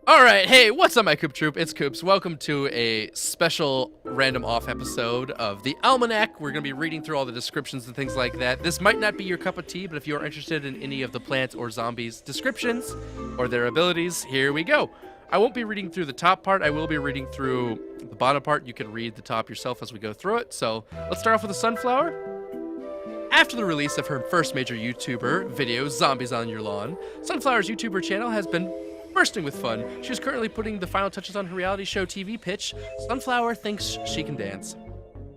Alright, hey, what's up my Koop Troop? It's Koops. Welcome to a special random off episode of the Almanac. We're going to be reading through all the descriptions and things like that. This might not be your cup of tea, but if you're interested in any of the plants or zombies descriptions or their abilities, here we go. I won't be reading through the top part. I will be reading through the bottom part. You can read the top yourself as we go through it. So let's start off with the sunflower. After the release of her first major YouTuber video, Zombies on Your Lawn, Sunflower's YouTuber channel has been bursting with fun. She's currently putting the final touches on her reality show TV pitch, Sunflower Thinks She Can Dance.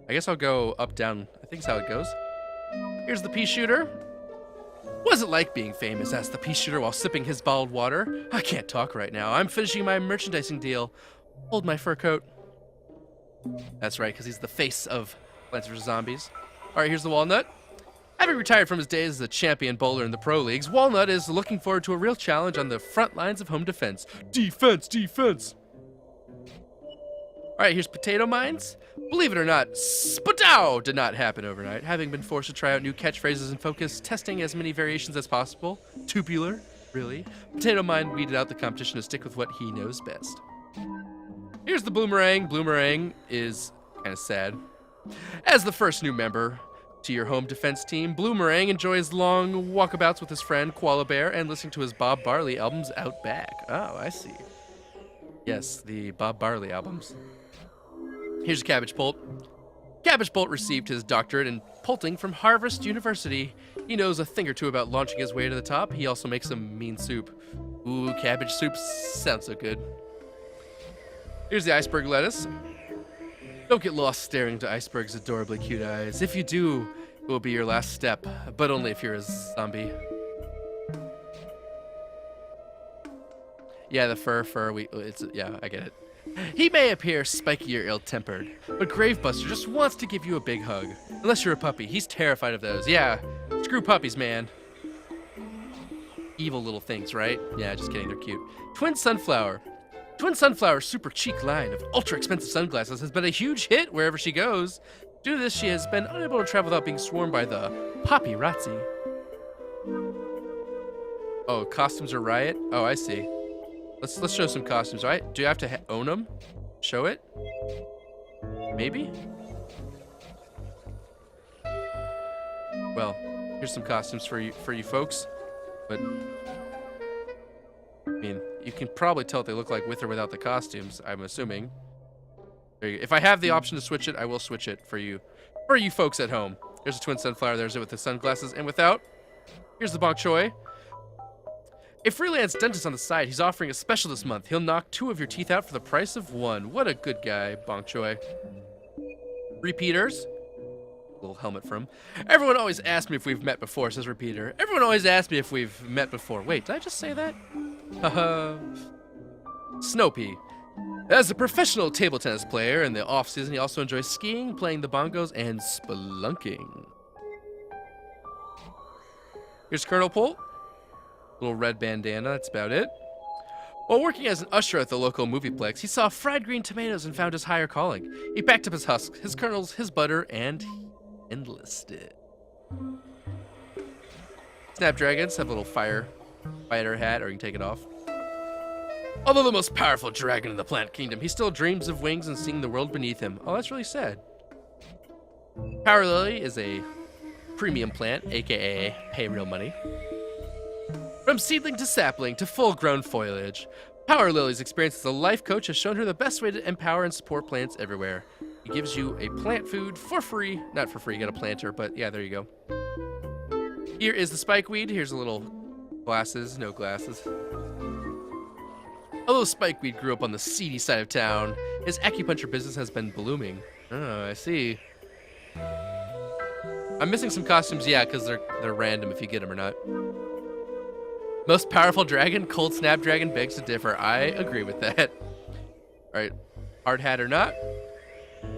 I guess I'll go up, down. I think that's how it goes. Here's the pea shooter. What's it like being famous? Asked the pea shooter while sipping his bottled water. I can't talk right now. I'm finishing my merchandising deal. Hold my fur coat. That's right, because he's the face of Plants vs. Zombies. All right, here's the walnut. Having retired from his days as a champion bowler in the pro leagues, Walnut is looking forward to a real challenge on the front lines of home defense. Defense, defense! Alright, here's Potato Mines. Believe it or not, Spadow did not happen overnight. Having been forced to try out new catchphrases and focus, testing as many variations as possible. Tubular, really. Potato Mine weeded out the competition to stick with what he knows best. Here's the Bloomerang. Bloomerang is kind of sad. As the first new member to your home defense team, Bloomerang enjoys long walkabouts with his friend Koala Bear and listening to his Bob Marley albums out back. Oh, I see. Yes, the Bob Marley albums. Here's Cabbage Bolt. Cabbage Bolt received his doctorate in pulting from Harvard University. He knows a thing or two about launching his way to the top. He also makes some mean soup. Ooh, cabbage soup sounds so good. Here's the iceberg lettuce. Don't get lost staring into Iceberg's adorably cute eyes. If you do, it will be your last step, but only if you're a zombie. Yeah, the fur, yeah, I get it. He may appear spiky or ill-tempered, but Gravebuster just wants to give you a big hug. Unless you're a puppy, he's terrified of those. Yeah, screw puppies, man. Evil little things, right? Yeah, just kidding, they're cute. Twin Sunflower. Twin Sunflower's super chic line of ultra-expensive sunglasses has been a huge hit wherever she goes. Due to this, she has been unable to travel without being swarmed by the paparazzi. Oh, costumes are riot? Oh, I see. Let's show some costumes, right? Do you have to own them? Show it? Maybe? Well, here's some costumes for you folks. But I mean, you can probably tell what they look like with or without the costumes, I'm assuming. There you go. If I have the option to switch it, I will switch it for you folks at home. There's a twin sunflower. There's it with the sunglasses and without. Here's the bok choy. A freelance dentist on the side. He's offering a special this month. He'll knock 2 of your teeth out for the price of 1. What a good guy, bok choy. Repeaters. Little helmet from. Everyone always asks me if we've met before, says Repeater. Everyone always asks me if we've met before. Wait, did I just say that? Haha. Snowpea. As a professional table tennis player in the off-season, he also enjoys skiing, playing the bongos, and spelunking. Here's Colonel Polt. Little red bandana, that's about it. While working as an usher at the local movieplex, he saw fried green tomatoes and found his higher calling. He packed up his husks, his kernels, his butter, and he enlisted. Snapdragons have a little fighter hat, or you can take it off. Although the most powerful dragon in the plant kingdom, he still dreams of wings and seeing the world beneath him. Oh, that's really sad. Power Lily is a premium plant, aka pay real money. From seedling to sapling to full-grown foliage, Power Lily's experience as a life coach has shown her the best way to empower and support plants everywhere. He gives you a plant food for free. Not for free, you got a planter, but yeah, there you go. Here is the spikeweed. Here's a little glasses, no glasses. Although spikeweed grew up on the seedy side of town, his acupuncture business has been blooming. Oh, I see. I'm missing some costumes, yeah, because they're random if you get them or not. Most powerful dragon, Cold Snapdragon begs to differ. I agree with that. All right, hard hat or not?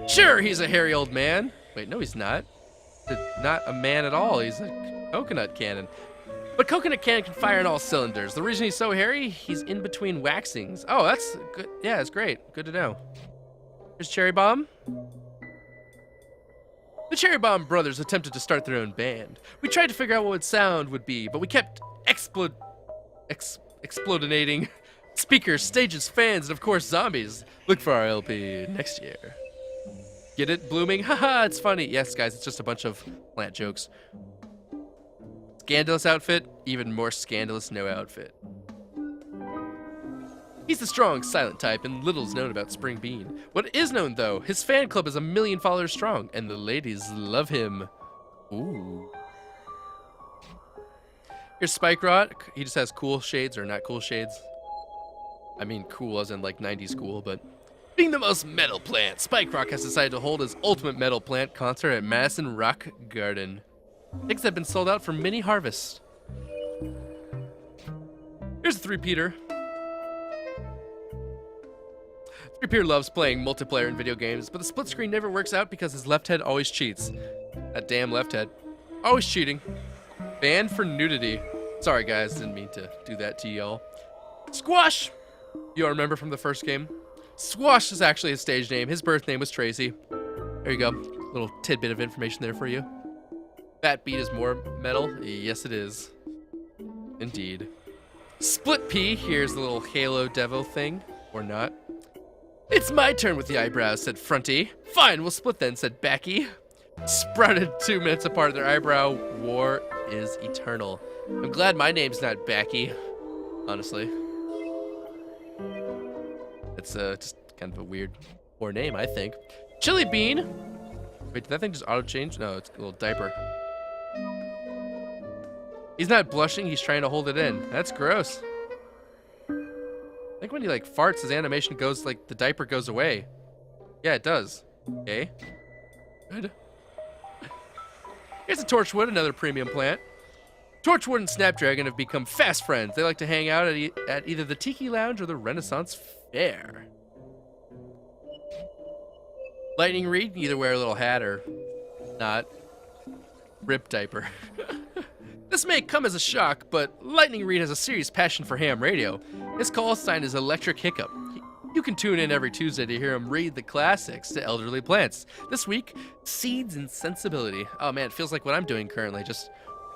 Sure, he's a hairy old man. Wait, no, he's not. Not a man at all. He's a coconut cannon. But coconut cannon can fire on all cylinders. The reason he's so hairy, he's in between waxings. Oh, that's good. Yeah, it's great. Good to know. Here's Cherry Bomb. The Cherry Bomb brothers attempted to start their own band. We tried to figure out what sound would be, but we kept explodinating Speakers, stages, fans, and of course zombies. Look for our LP next year. Get it? Blooming? Haha, it's funny. Yes, guys, it's just a bunch of plant jokes. Scandalous outfit, even more scandalous no outfit. He's the strong, silent type, and little's known about Spring Bean. What is known, though, his fan club is 1 million followers strong, and the ladies love him. Ooh. Here's Spike Rock. He just has cool shades, or not cool shades. I mean cool as in like 90s cool, but... Being the most metal plant, Spike Rock has decided to hold his ultimate metal plant concert at Madison Rock Garden. Tickets have been sold out for mini harvest. Here's a three-peater. Three-peater loves playing multiplayer in video games, but the split screen never works out because his left head always cheats. That damn left head. Always cheating. Banned for nudity. Sorry guys, didn't mean to do that to y'all. Squash! You all remember from the first game? Squash is actually his stage name. His birth name was Tracy. There you go. Little tidbit of information there for you. Fat Beat is more metal? Yes, it is. Indeed. Split P, here's the little Halo Devo thing. Or not. It's my turn with the eyebrows, said Fronty. Fine, we'll split then, said Becky. Sprouted 2 minutes apart, their eyebrow war is eternal. I'm glad my name's not Becky, honestly. It's just kind of a weird poor name, I think. Chili Bean. Wait, did that thing just auto-change? No, it's a little diaper. He's not blushing, he's trying to hold it in. That's gross. I think when he like farts, his animation goes like the diaper goes away. Yeah, it does. Okay. Good. Here's a Torchwood, another premium plant. Torchwood and Snapdragon have become fast friends. They like to hang out at either the Tiki Lounge or the Renaissance Fair. Lightning Reed can either wear a little hat or not. Rip diaper. This may come as a shock, but Lightning Reed has a serious passion for ham radio. His call sign is Electric Hiccup. You can tune in every Tuesday to hear him read the classics to elderly plants. This week, Seeds and Sensibility. Oh man, it feels like what I'm doing currently, just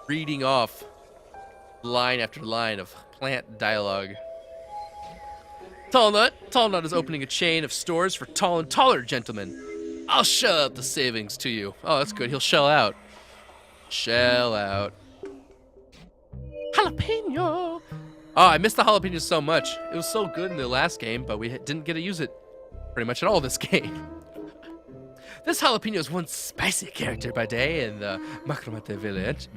reading off line after line of plant dialogue. Tall Nut is opening a chain of stores for tall and taller gentlemen. I'll shell out the savings to you. Oh, that's good. He'll shell out. Shell out. Jalapeno. Oh, I missed the jalapenos so much. It was so good in the last game, but we didn't get to use it pretty much at all this game. This jalapeno is one spicy character by day in the Macromate village.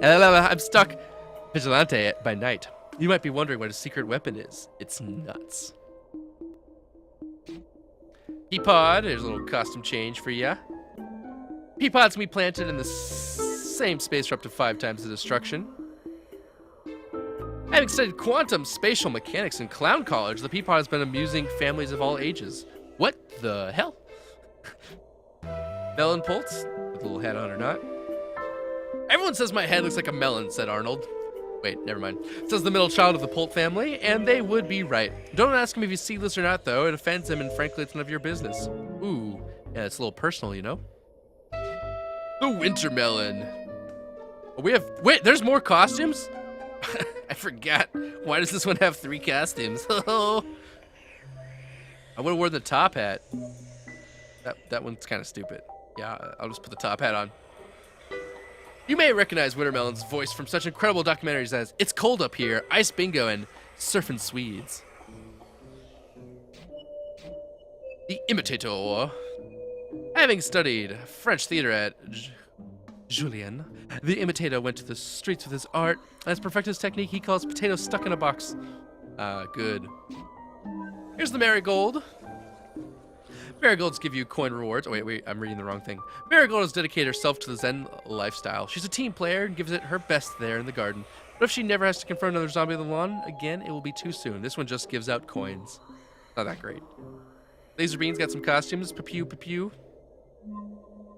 I'm stuck. Vigilante by night. You might be wondering what his secret weapon is. It's nuts. Peapod, there's a little costume change for ya. Peapods can be planted in the same space for up to 5 times the destruction. Having studied quantum spatial mechanics in Clown College, the Peapod has been amusing families of all ages. What the hell? Melon Pulse, with a little hat on or not. Everyone says my head looks like a melon, said Arnold. Wait, never mind. Says the middle child of the Polt family, and they would be right. Don't ask him if he's seedless or not, though. It offends him, and frankly, it's none of your business. Ooh, yeah, it's a little personal, you know? The Winter Melon. Wait, there's more costumes? I forgot. Why does this one have 3 costumes? I would have worn the top hat. That one's kind of stupid. Yeah, I'll just put the top hat on. You may recognize Wintermelon's voice from such incredible documentaries as It's Cold Up Here, Ice Bingo, and Surfin' Swedes. The Imitator. Having studied French theater at Julien, the Imitator went to the streets with his art. As perfect his technique, he calls potatoes stuck in a box. Good. Here's the Marigold. Marigolds give you coin rewards. Oh, wait, I'm reading the wrong thing. Marigold has dedicated herself to the Zen lifestyle. She's a team player and gives it her best there in the garden. But if she never has to confront another zombie on the lawn again, it will be too soon. This one just gives out coins. Not that great. Laser Bean's got some costumes. Pew, pew, pew.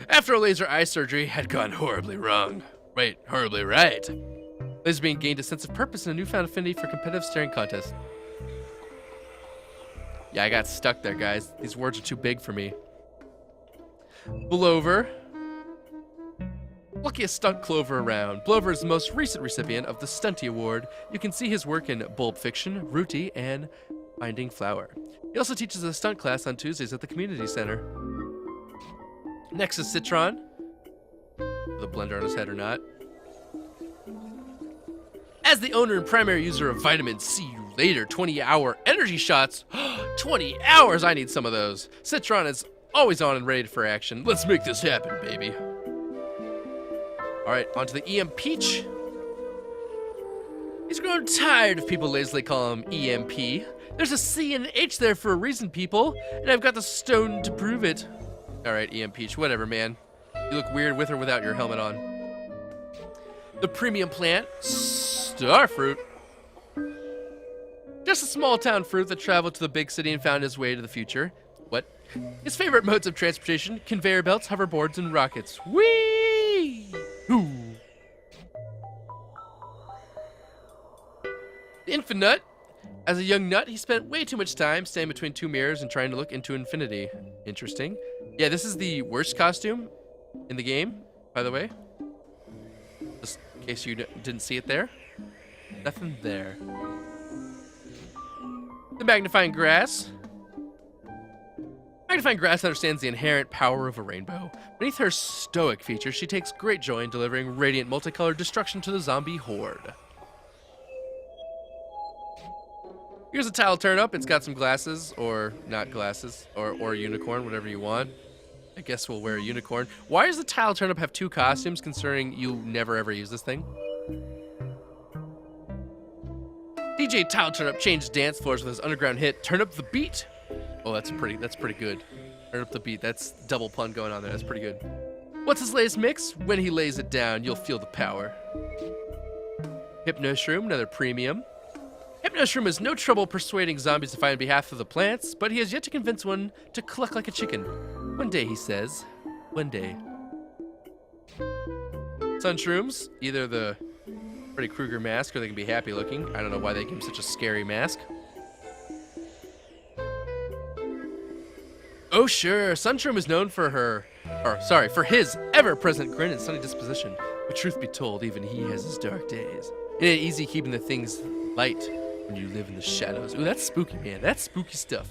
After a laser eye surgery had gone horribly wrong. Wait, horribly right. Laser Bean gained a sense of purpose and a newfound affinity for competitive staring contests. Yeah, I got stuck there, guys. These words are too big for me. Blover. Luckiest stunt Clover around. Blover is the most recent recipient of the Stunty Award. You can see his work in Bulb Fiction, Rooty, and Finding Flower. He also teaches a stunt class on Tuesdays at the community center. Next is Citron. With a blender on his head or not. As the owner and primary user of Vitamin C Later 20-hour energy shots. 20 hours! I need some of those. Citron is always on and ready for action. Let's make this happen, baby. Alright, on to the EM Peach. He's grown tired of people lazily calling him EMP. There's a C and an H there for a reason, people, and I've got the stone to prove it. Alright, EM Peach, whatever, man. You look weird with or without your helmet on. The premium plant, Starfruit. Just a small town fruit that traveled to the big city and found his way to the future. What? His favorite modes of transportation, conveyor belts, hoverboards, and rockets. Whee! Hoo! The Infant Nut. As a young nut, he spent way too much time standing between two mirrors and trying to look into infinity. Interesting. Yeah, this is the worst costume in the game, by the way. Just in case you didn't see it there. Nothing there. The Magnifying Grass. Magnifying Grass understands the inherent power of a rainbow. Beneath her stoic features, she takes great joy in delivering radiant multicolored destruction to the zombie horde. Here's a tile turnip. It's got some glasses, or not glasses, or a unicorn, whatever you want. I guess we'll wear a unicorn. Why does the tile turnip have two costumes, considering you never ever use this thing? DJ Tile Turnip changed dance floors with his underground hit, Turn Up the Beat. Oh, that's pretty good. Turn Up the Beat, that's double pun going on there, that's pretty good. What's his latest mix? When he lays it down, you'll feel the power. Hypnoshroom, another premium. Hypnoshroom has no trouble persuading zombies to fight on behalf of the plants, but he has yet to convince one to cluck like a chicken. One day, he says. One day. Sunshrooms, either the Freddy Krueger mask or they can be happy looking. I don't know why they give him such a scary mask. Oh sure, Sunshroom is known for for his ever-present grin and sunny disposition. But truth be told, even he has his dark days. It ain't easy keeping the things light when you live in the shadows. Ooh, that's spooky, man. That's spooky stuff.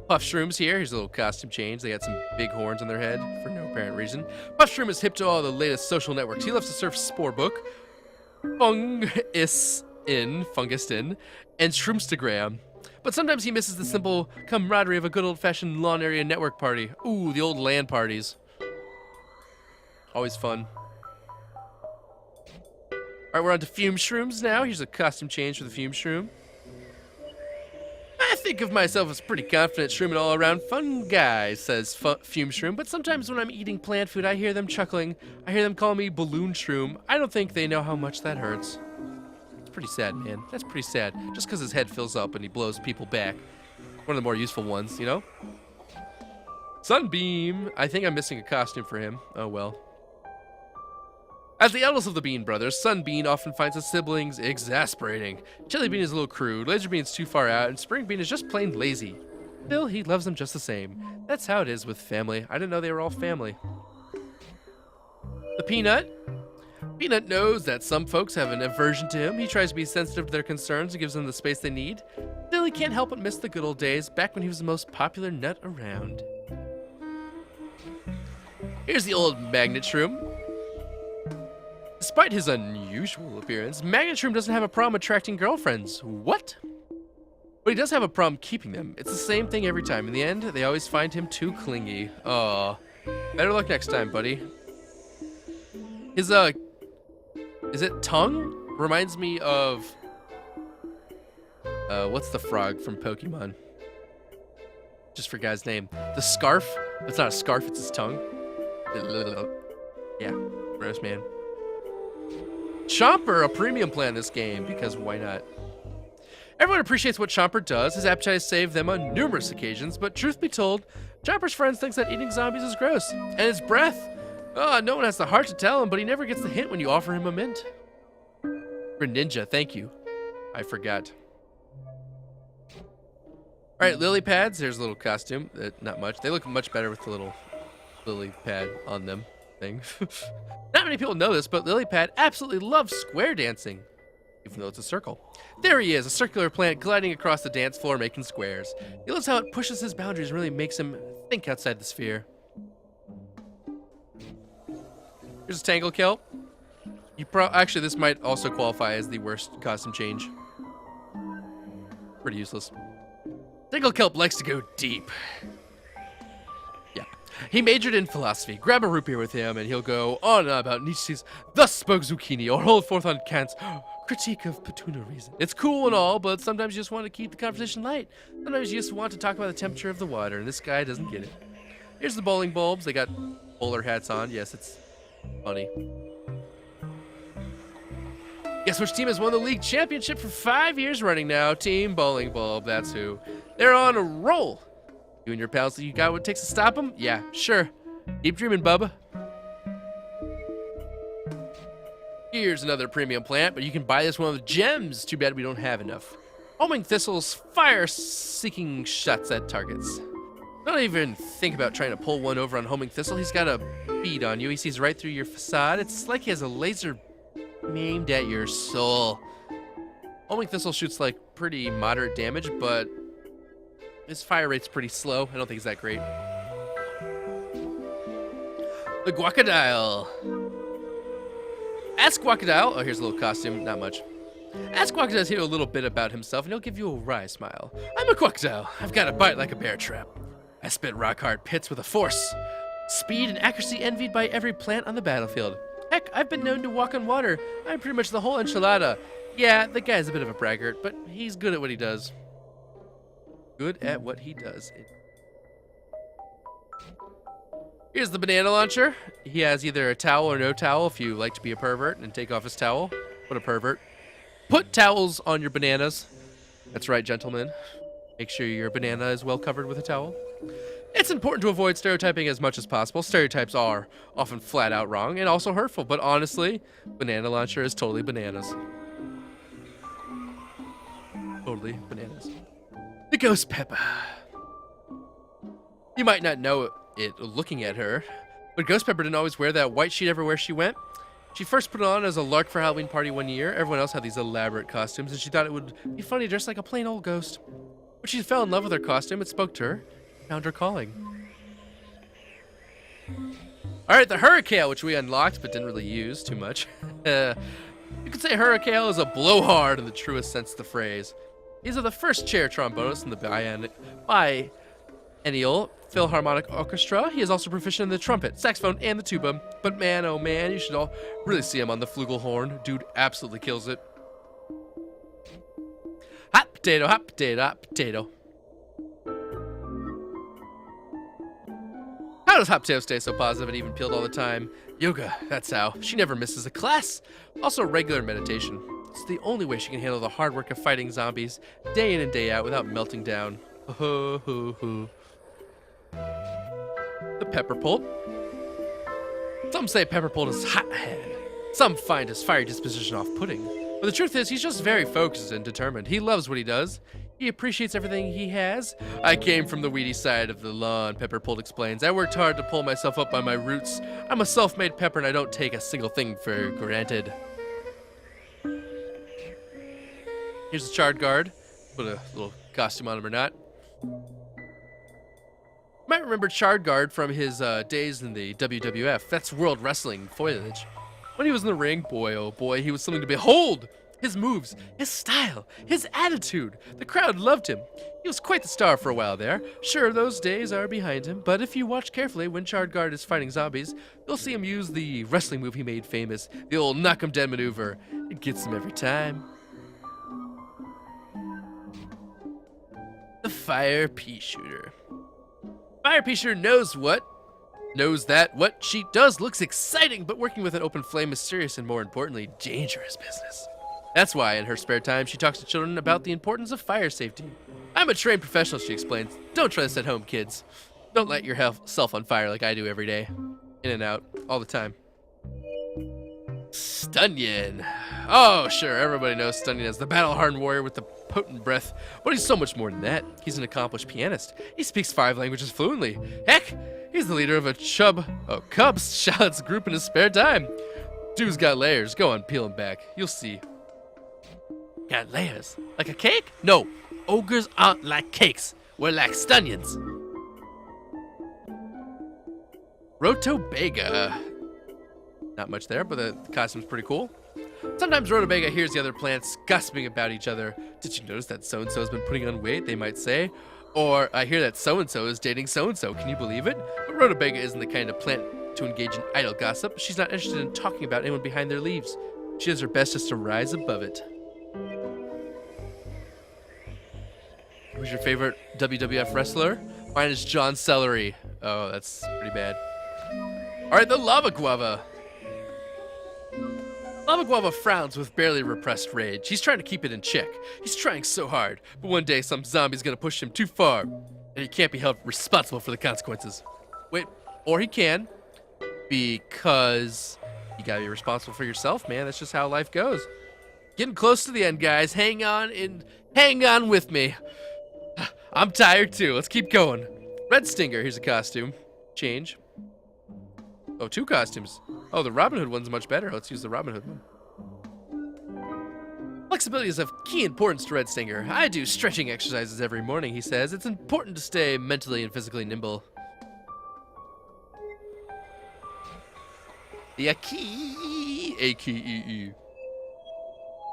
Puffshroom's here. Here's a little costume change. They got some big horns on their head for no apparent reason. Puffshroom is hip to all the latest social networks. He loves to surf Sporebook, Fungistin, and Shroomstagram. But sometimes he misses the simple camaraderie of a good old-fashioned lawn area network party. Ooh, the old LAN parties. Always fun. Alright, we're on to Fume Shrooms now. Here's a costume change for the Fume Shroom. I think of myself as pretty confident shroom and all-around fun guy, says Fume Shroom, but sometimes when I'm eating plant food, I hear them chuckling. I hear them call me Balloon Shroom. I don't think they know how much that hurts. It's pretty sad, man. That's pretty sad. Just because his head fills up and he blows people back. One of the more useful ones, you know? Sunbeam. I think I'm missing a costume for him. Oh, well. As the eldest of the Bean brothers, Sunbean often finds his siblings exasperating. Chili Bean is a little crude, Laser Bean's too far out, and Spring Bean is just plain lazy. Still, he loves them just the same. That's how it is with family. I didn't know they were all family. The Peanut. Peanut knows that some folks have an aversion to him. He tries to be sensitive to their concerns and gives them the space they need. Still, he can't help but miss the good old days, back when he was the most popular nut around. Here's the old Magnet Shroom. Despite his unusual appearance, Magnet Shroom doesn't have a problem attracting girlfriends. What? But he does have a problem keeping them. It's the same thing every time. In the end, they always find him too clingy. Aw. Better luck next time, buddy. His, is it tongue? Reminds me of, what's the frog from Pokemon? Just forgot his name. The scarf? It's not a scarf, it's his tongue. Yeah, gross, man. Chomper, a premium plan in this game, because why not? Everyone appreciates what Chomper does. His appetite has saved them on numerous occasions, but truth be told, Chomper's friends thinks that eating zombies is gross. And his breath. Oh, no one has the heart to tell him, but he never gets the hint when you offer him a mint. Greninja, thank you. I forgot. Alright, lily pads. There's a little costume. Not much. They look much better with the little lily pad on them thing. Not many people know this, but lily pad absolutely loves square dancing, even though it's a circle. There he is, a circular plant gliding across the dance floor making squares. He loves how it pushes his boundaries and really makes him think outside the sphere. Here's a tangle kelp. Actually, this might also qualify as the worst costume change. Pretty useless. Tangle kelp likes to go deep. Yeah. He majored in philosophy. Grab a root beer with him and he'll go on and on about Nietzsche's "Thus spoke Zucchini" or hold forth on Kant's critique of Petuna reason. It's cool and all, but sometimes you just want to keep the conversation light. Sometimes you just want to talk about the temperature of the water, and this guy doesn't get it. Here's the bowling bulbs. They got bowler hats on. Yes, it's funny. Guess which team has won the league championship for 5 years running now? Team Bowling Bulb, that's who. They're on a roll. You and your pals, you got what it takes to stop them? Yeah, sure. Keep dreaming, bub. Here's another premium plant, but you can buy this one with gems. Too bad we don't have enough. Homing Thistle's fire-seeking shots at targets. Don't even think about trying to pull one over on Homing Thistle. He's got a bead on you. He sees right through your facade. It's like he has a laser aimed at your soul. Homing Thistle shoots like pretty moderate damage, but his fire rate's pretty slow. I don't think it's that great. The Guacodile. Ask Guacodile. Oh, here's a little costume. Not much. Ask Guacodile to hear a little bit about himself, and he'll give you a wry smile. I'm a Guacodile. I've got a bite like a bear trap. I spit rock-hard pits with a force, speed, and accuracy envied by every plant on the battlefield. Heck, I've been known to walk on water. I'm pretty much the whole enchilada. Yeah, the guy's a bit of a braggart, but he's good at what he does. Good at what he does. Here's the banana launcher. He has either a towel or no towel if you like to be a pervert and take off his towel. What a pervert. Put towels on your bananas. That's right, gentlemen. Make sure your banana is well covered with a towel. It's important to avoid stereotyping as much as possible. Stereotypes are often flat out wrong and also hurtful, but honestly, banana launcher is totally bananas. Totally bananas. The ghost pepper. You might not know it looking at her, but Ghost Pepper didn't always wear that white sheet everywhere she went. She first put it on as a lark for Halloween party one year. Everyone else had these elaborate costumes, and she thought it would be funny dressed like a plain old ghost. When she fell in love with her costume, it spoke to her, found her calling. Alright, the Hurricane, which we unlocked but didn't really use too much. You could say Hurricane is a blowhard in the truest sense of the phrase. These are the first chair trombonist in the biennial Philharmonic Orchestra. He is also proficient in the trumpet, saxophone, and the tuba. But man, oh man, you should all really see him on the flugelhorn. Dude absolutely kills it. Hot potato, hot potato, hot potato. How does Hot Potato stay so positive and even peeled all the time? Yoga, that's how. She never misses a class. Also regular meditation. It's the only way she can handle the hard work of fighting zombies day in and day out without melting down. Ho ho ho. The pepper pult. Some say pepper pult is hot-headed. Some find his fiery disposition off-putting. But the truth is, he's just very focused and determined. He loves what he does. He appreciates everything he has. I came from the weedy side of the lawn, Pepper Pult explains. I worked hard to pull myself up by my roots. I'm a self-made pepper and I don't take a single thing for granted. Here's the Charred Guard. Put a little costume on him or not. You might remember Charred Guard from his days in the WWF. That's World Wrestling foliage. When he was in the ring, boy oh boy, he was something to behold. His moves, his style, his attitude. The crowd loved him. He was quite the star for a while there. Sure, those days are behind him, but if you watch carefully when Charred Guard is fighting zombies, you'll see him use the wrestling move he made famous, the old knock 'em dead maneuver. It gets him every time. The Fire Pea Shooter. Fire Pea Shooter knows that what she does looks exciting, but working with an open flame is serious and, more importantly, dangerous business. That's why, in her spare time, she talks to children about the importance of fire safety. I'm a trained professional, she explains. Don't try this at home, kids. Don't light yourself on fire like I do every day. In and out, all the time. Stunyan. Oh, sure, everybody knows Stunyan as the battle-hardened warrior with the potent breath, but he's so much more than that. He's an accomplished pianist. He speaks 5 languages fluently. Heck, He's the leader of a Cubs Scouts group in his spare time. Dude's got layers. Go on, peel him back. You'll see. Got layers? Like a cake? No, ogres aren't like cakes. We're like Stunions. Rotobega. Not much there, but the costume's pretty cool. Sometimes Rotobega hears the other plants gossiping about each other. Did you notice that so-and-so's been putting on weight, they might say? Or, I hear that so-and-so is dating so-and-so. Can you believe it? But Rotobega isn't the kind of plant to engage in idle gossip. She's not interested in talking about anyone behind their leaves. She does her best just to rise above it. Who's your favorite WWF wrestler? Mine is John Celery. Oh, that's pretty bad. Alright, the Lava Guava. Lava Guava frowns with barely repressed rage. He's trying to keep it in check. He's trying so hard, but one day some zombie's gonna push him too far, and he can't be held responsible for the consequences. Wait, or he can, because you gotta be responsible for yourself, man. That's just how life goes. Getting close to the end, guys. Hang on with me. I'm tired too. Let's keep going. Red Stinger, here's a costume. Change. Oh, 2 costumes. Oh, the Robin Hood one's much better. Let's use the Robin Hood one. Flexibility is of key importance to Red Stinger. I do stretching exercises every morning, he says. It's important to stay mentally and physically nimble. The AKEE.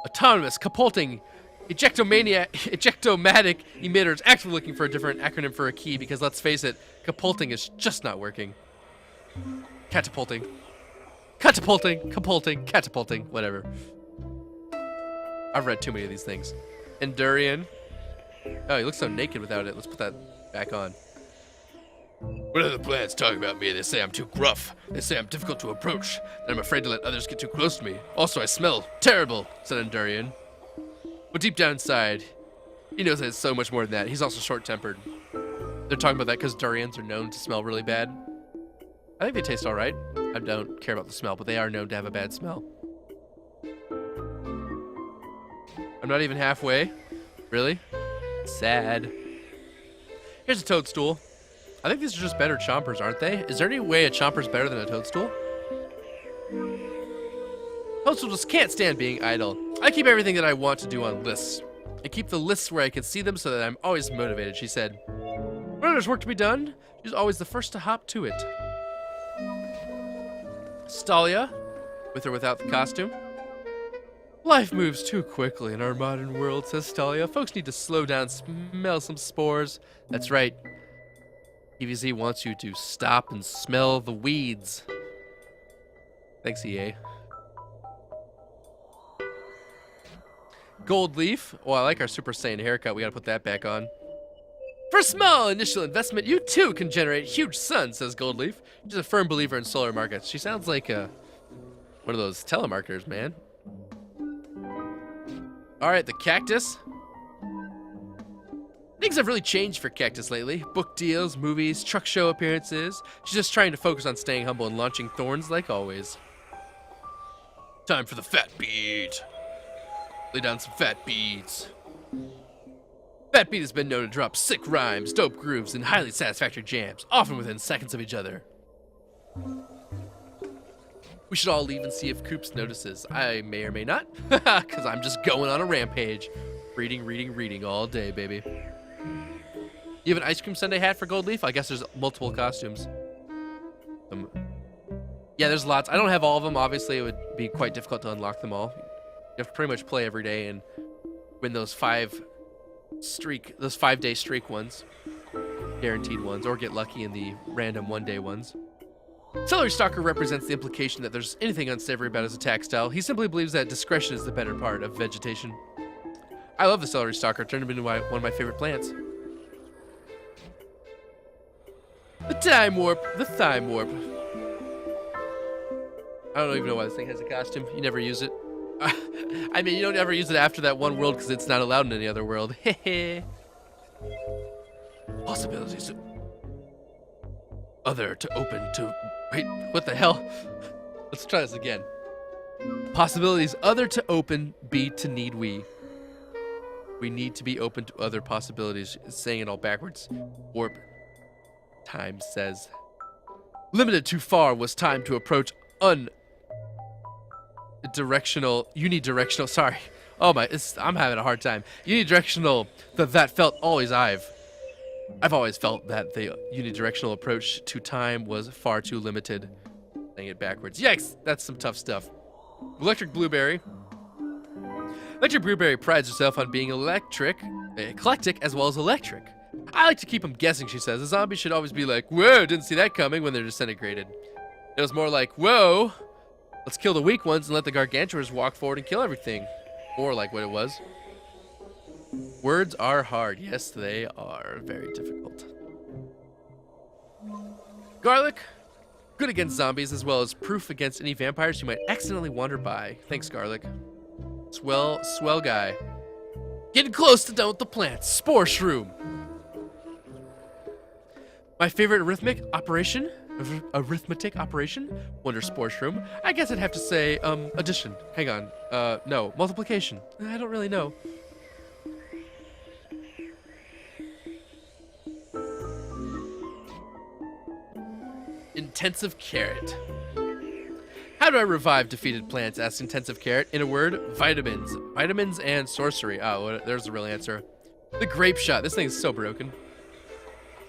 Autonomous, catapulting, ejectomatic emitters. Actively looking for a different acronym for a key because, let's face it, catapulting is just not working. Catapulting, whatever. I've read too many of these things. Endurian. Oh, he looks so naked without it. Let's put that back on. What are the plants talking about me? They say I'm too gruff. They say I'm difficult to approach. And I'm afraid to let others get too close to me. Also, I smell terrible, said Endurian. But deep down inside, he knows that it's so much more than that. He's also short-tempered. They're talking about that because durians are known to smell really bad. I think they taste all right. I don't care about the smell, but they are known to have a bad smell. I'm not even halfway. Really? Sad. Here's a toadstool. I think these are just better chompers, aren't they? Is there any way a chomper's better than a toadstool? Toadstool just can't stand being idle. I keep everything that I want to do on lists. I keep the lists where I can see them so that I'm always motivated, she said. When there's work to be done, she's always the first to hop to it. Stalia, with or without the costume. Life moves too quickly in our modern world, says Stalia. Folks need to slow down, smell some spores. That's right. TVZ wants you to stop and smell the weeds. Thanks, EA. Gold Leaf. Oh, I like our Super Saiyan haircut. We gotta put that back on. For a small initial investment, you too can generate huge sun, says Goldleaf. She's a firm believer in solar markets. She sounds like one of those telemarketers, man. All right, the Cactus. Things have really changed for Cactus lately. Book deals, movies, truck show appearances. She's just trying to focus on staying humble and launching thorns like always. Time for the fat beat. Lay down some fat beats. Fat Beat has been known to drop sick rhymes, dope grooves, and highly satisfactory jams, often within seconds of each other. We should all leave and see if Koops notices. I may or may not, because I'm just going on a rampage. Reading all day, baby. You have an ice cream sundae hat for Gold Leaf? I guess there's multiple costumes. Yeah, there's lots. I don't have all of them. Obviously, it would be quite difficult to unlock them all. You have to pretty much play every day and win those 5-day streak ones, guaranteed ones, or get lucky in the random one-day ones. Celery Stalker represents the implication that there's anything unsavory about his attack style. He simply believes that discretion is the better part of vegetation. I love the Celery Stalker. Turned him into one of my favorite plants. The Time Warp, the Thime Warp. I don't even know why this thing has a costume. You never use it. I mean, you don't ever use it after that one world because it's not allowed in any other world. Hehe. Possibilities other to open to... Wait, what the hell? Let's try this again. Possibilities other to open be to need we. We need to be open to other possibilities. Saying it all backwards. Warp. Time says. Limited too far was time to approach unidirectional, sorry. Oh my, I'm having a hard time. Unidirectional, that felt always I've always felt that the unidirectional approach to time was far too limited. Saying it backwards. Yikes, that's some tough stuff. Electric Blueberry. Electric Blueberry prides herself on being eclectic as well as electric. I like to keep them guessing, she says. A zombie should always be like, whoa, didn't see that coming when they're disintegrated. It was more like, whoa, let's kill the weak ones and let the gargantuars walk forward and kill everything. More like what it was. Words are hard. Yes, they are. Very difficult. Garlic. Good against zombies as well as proof against any vampires who might accidentally wander by. Thanks, Garlic. Swell guy. Getting close to done with the plants. Spore Shroom. My favorite arithmetic operation? Wonder Spore Shroom. I guess I'd have to say, addition. Hang on. No. Multiplication. I don't really know. Intensive Carrot. How do I revive defeated plants? Asks Intensive Carrot. In a word, vitamins. Vitamins and sorcery. Oh, there's the real answer. The Grape Shot. This thing is so broken.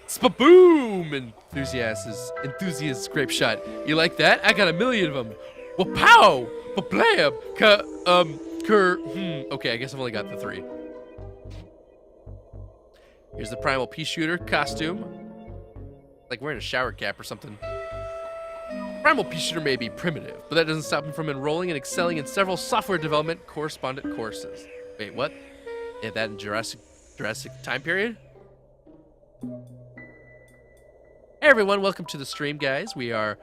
Spaboom! Enthusiast Grape Shot. You like that? I got a million of them. Wapow! Wablam! Okay, I guess I've only got the 3. Here's the Primal Pea Shooter costume. Like wearing a shower cap or something. Primal Pea Shooter may be primitive, but that doesn't stop him from enrolling and excelling in several software development correspondent courses. Wait, what? They had that in Jurassic time period? Hey everyone, welcome to the stream, guys. We are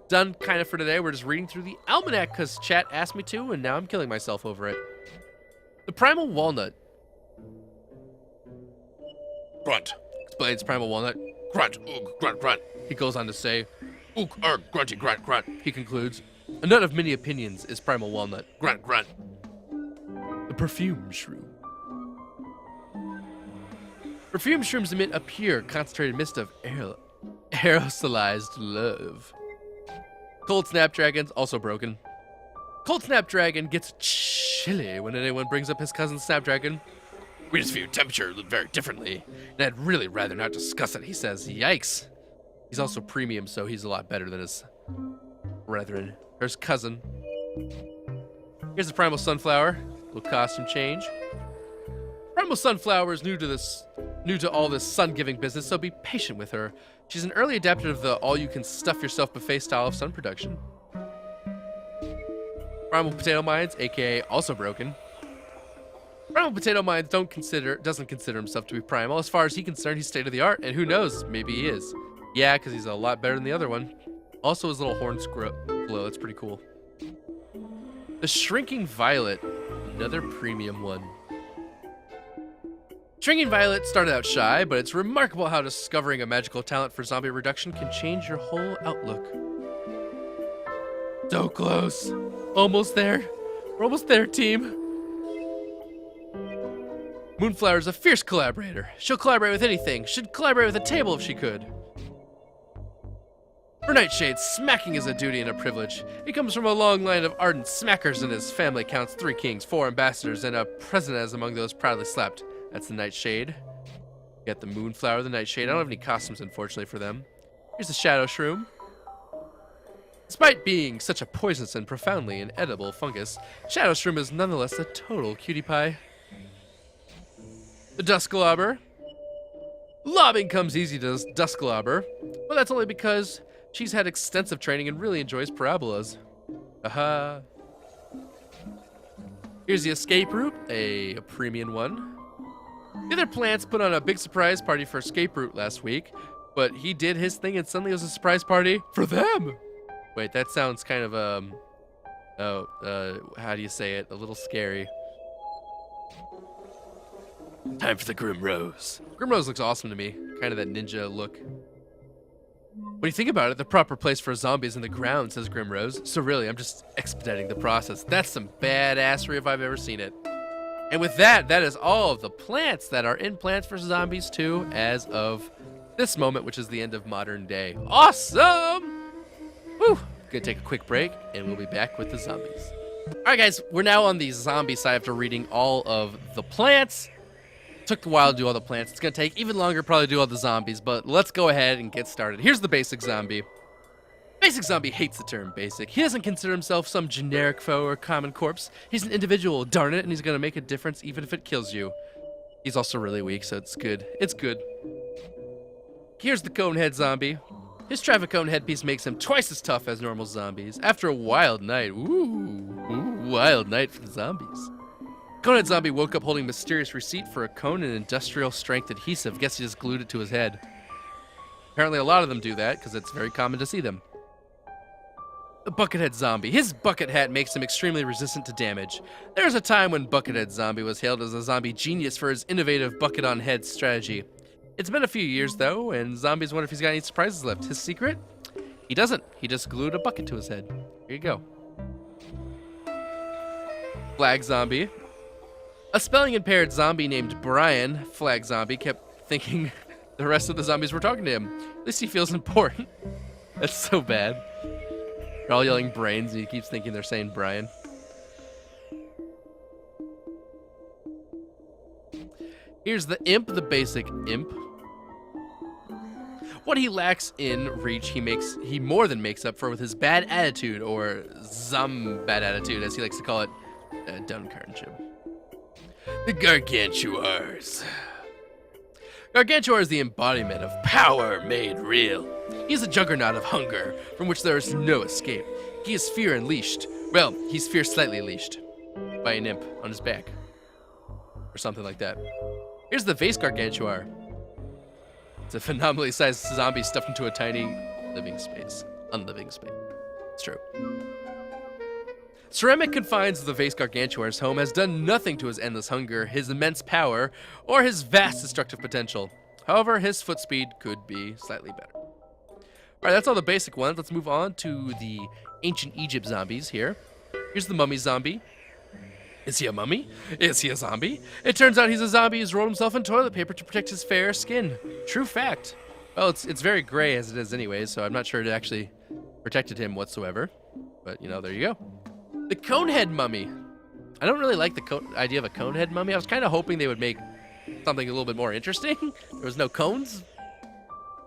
done kind of for today. We're just reading through the Almanac because chat asked me to, and now I'm killing myself over it. The Primal Walnut. Grunt, explains Primal Walnut. Grunt, oog, grunt, grunt. He goes on to say, oog, arg, grunty, grunt, grunt. He concludes, a nut of many opinions is Primal Walnut. Grunt, grunt. The Perfume Shroom. Perfume shrooms emit a pure, concentrated mist of aerosolized love. Cold Snapdragon's also broken. Cold Snapdragon gets chilly when anyone brings up his cousin Snapdragon. We just view temperature very differently, and I'd really rather not discuss it, he says. Yikes. He's also premium, so he's a lot better than his brethren. Or his cousin. Here's the Primal Sunflower. Little costume change. Primal Sunflower is new to all this sun-giving business, so be patient with her. She's an early adapter of the all-you-can-stuff-yourself-buffet style of sun production. Primal Potato Mines, aka also broken. Primal Potato Mines doesn't consider himself to be primal. As far as he's concerned, he's state-of-the-art, and who knows, maybe he is. Yeah, because he's a lot better than the other one. Also, his little horns glow. That's pretty cool. The Shrinking Violet, another premium one. Shrinking Violet started out shy, but it's remarkable how discovering a magical talent for zombie reduction can change your whole outlook. So close. Almost there. We're almost there, team. Moonflower is a fierce collaborator. She'll collaborate with anything. She'd collaborate with a table if she could. For Nightshade, smacking is a duty and a privilege. He comes from a long line of ardent smackers, and his family counts 3 kings, 4 ambassadors, and a president as among those proudly slapped. That's the Nightshade. You got the Moonflower, the Nightshade. I don't have any costumes, unfortunately, for them. Here's the Shadow Shroom. Despite being such a poisonous and profoundly inedible fungus, Shadow Shroom is nonetheless a total cutie pie. The Dusklobber. Lobbing comes easy to Dusklobber, but that's only because she's had extensive training and really enjoys parabolas. Aha. Here's the Escape Route, a premium one. The other plants put on a big surprise party for Escape Route last week, but he did his thing and suddenly it was a surprise party for them. Wait, that sounds kind of, how do you say it? A little scary. Time for the Grim Rose. Grim Rose looks awesome to me. Kind of that ninja look. When you think about it, the proper place for a zombie is in the ground, says Grim Rose. So really, I'm just expediting the process. That's some badassery if I've ever seen it. And with that, that is all of the plants that are in Plants vs. Zombies 2 as of this moment, which is the end of modern day. Awesome! Whew. Gonna take a quick break, and we'll be back with the zombies. All right, guys, we're now on the zombie side after reading all of the plants. Took a while to do all the plants. It's gonna take even longer probably to do all the zombies, but let's go ahead and get started. Here's the basic zombie. Basic zombie hates the term basic. He doesn't consider himself some generic foe or common corpse. He's an individual, darn it, and he's gonna make a difference even if it kills you. He's also really weak, so it's good. It's good. Here's the conehead zombie. His traffic cone headpiece makes him twice as tough as normal zombies. After a wild night, wild night for the zombies. Conehead zombie woke up holding mysterious receipt for a cone and industrial strength adhesive. Guess he just glued it to his head. Apparently a lot of them do that because it's very common to see them. The Buckethead zombie. His bucket hat makes him extremely resistant to damage. There was a time when Buckethead zombie was hailed as a zombie genius for his innovative bucket on head strategy. It's been a few years, though, and zombies wonder if he's got any surprises left. His secret? He doesn't. He just glued a bucket to his head. Here you go. Flag zombie. A spelling-impaired zombie named Brian, Flag zombie, kept thinking the rest of the zombies were talking to him. At least he feels important. That's so bad. They're all yelling brains, and he keeps thinking they're saying Brian. Here's the imp, the basic imp. What he lacks in reach, he more than makes up for with his bad attitude, or bad attitude, as he likes to call it, Duncarnship. The Gargantuars. Gargantuar is the embodiment of power made real. He is a juggernaut of hunger, from which there is no escape. He is fear unleashed. Well, he's fear slightly leashed by an imp on his back, or something like that. Here's the vase Gargantuar. It's a phenomenally sized zombie stuffed into a tiny unliving space. It's true. Ceramic confines of the vase Gargantuar's home has done nothing to his endless hunger, his immense power, or his vast destructive potential. However, his foot speed could be slightly better. Alright, that's all the basic ones. Let's move on to the ancient Egypt zombies here. Here's the mummy zombie. Is he a mummy? Is he a zombie? It turns out he's a zombie who's rolled himself in toilet paper to protect his fair skin. True fact. Well, it's very gray as it is anyways, so I'm not sure it actually protected him whatsoever. But, you know, there you go. The conehead mummy. I don't really like the idea of a conehead mummy. I was kind of hoping they would make something a little bit more interesting. There was no cones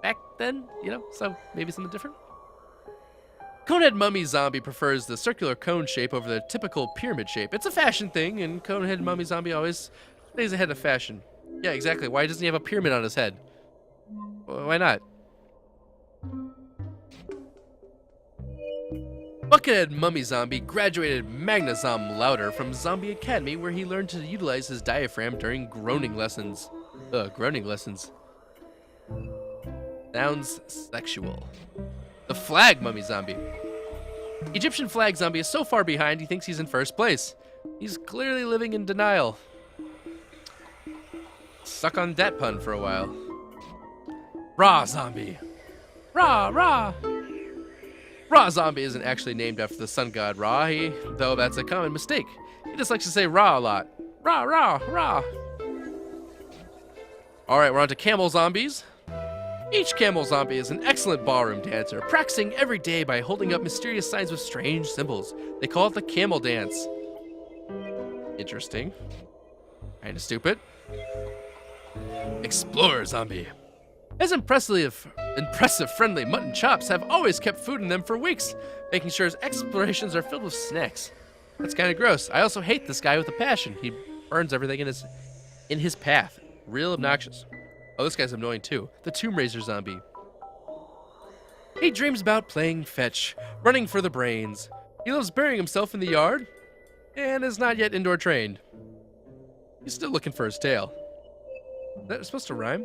back then, you know, so maybe something different. Conehead mummy zombie prefers the circular cone shape over the typical pyramid shape. It's a fashion thing, and conehead mummy zombie always stays ahead of fashion. Yeah, exactly. Why doesn't he have a pyramid on his head? Why not? Buckethead mummy zombie graduated magna cum laude from Zombie Academy, where he learned to utilize his diaphragm during groaning lessons. Groaning lessons. Sounds sexual. The flag mummy zombie. Egyptian flag zombie is so far behind he thinks he's in first place. He's clearly living in denial. Suck on that pun for a while. Ra zombie. Ra. Ra zombie isn't actually named after the sun god Ra, though that's a common mistake. He just likes to say Ra a lot. Ra. Alright, we're on to camel zombies. Each camel zombie is an excellent ballroom dancer, practicing every day by holding up mysterious signs with strange symbols. They call it the camel dance. Interesting. Kinda stupid. Explorer zombie. His impressive friendly mutton chops have always kept food in them for weeks, making sure his explorations are filled with snacks. That's kinda gross. I also hate this guy with a passion. He burns everything in his path. Real obnoxious. Oh, this guy's annoying too. The Tomb Raiser zombie. He dreams about playing fetch, running for the brains. He loves burying himself in the yard, and is not yet indoor trained. He's still looking for his tail. Is that supposed to rhyme?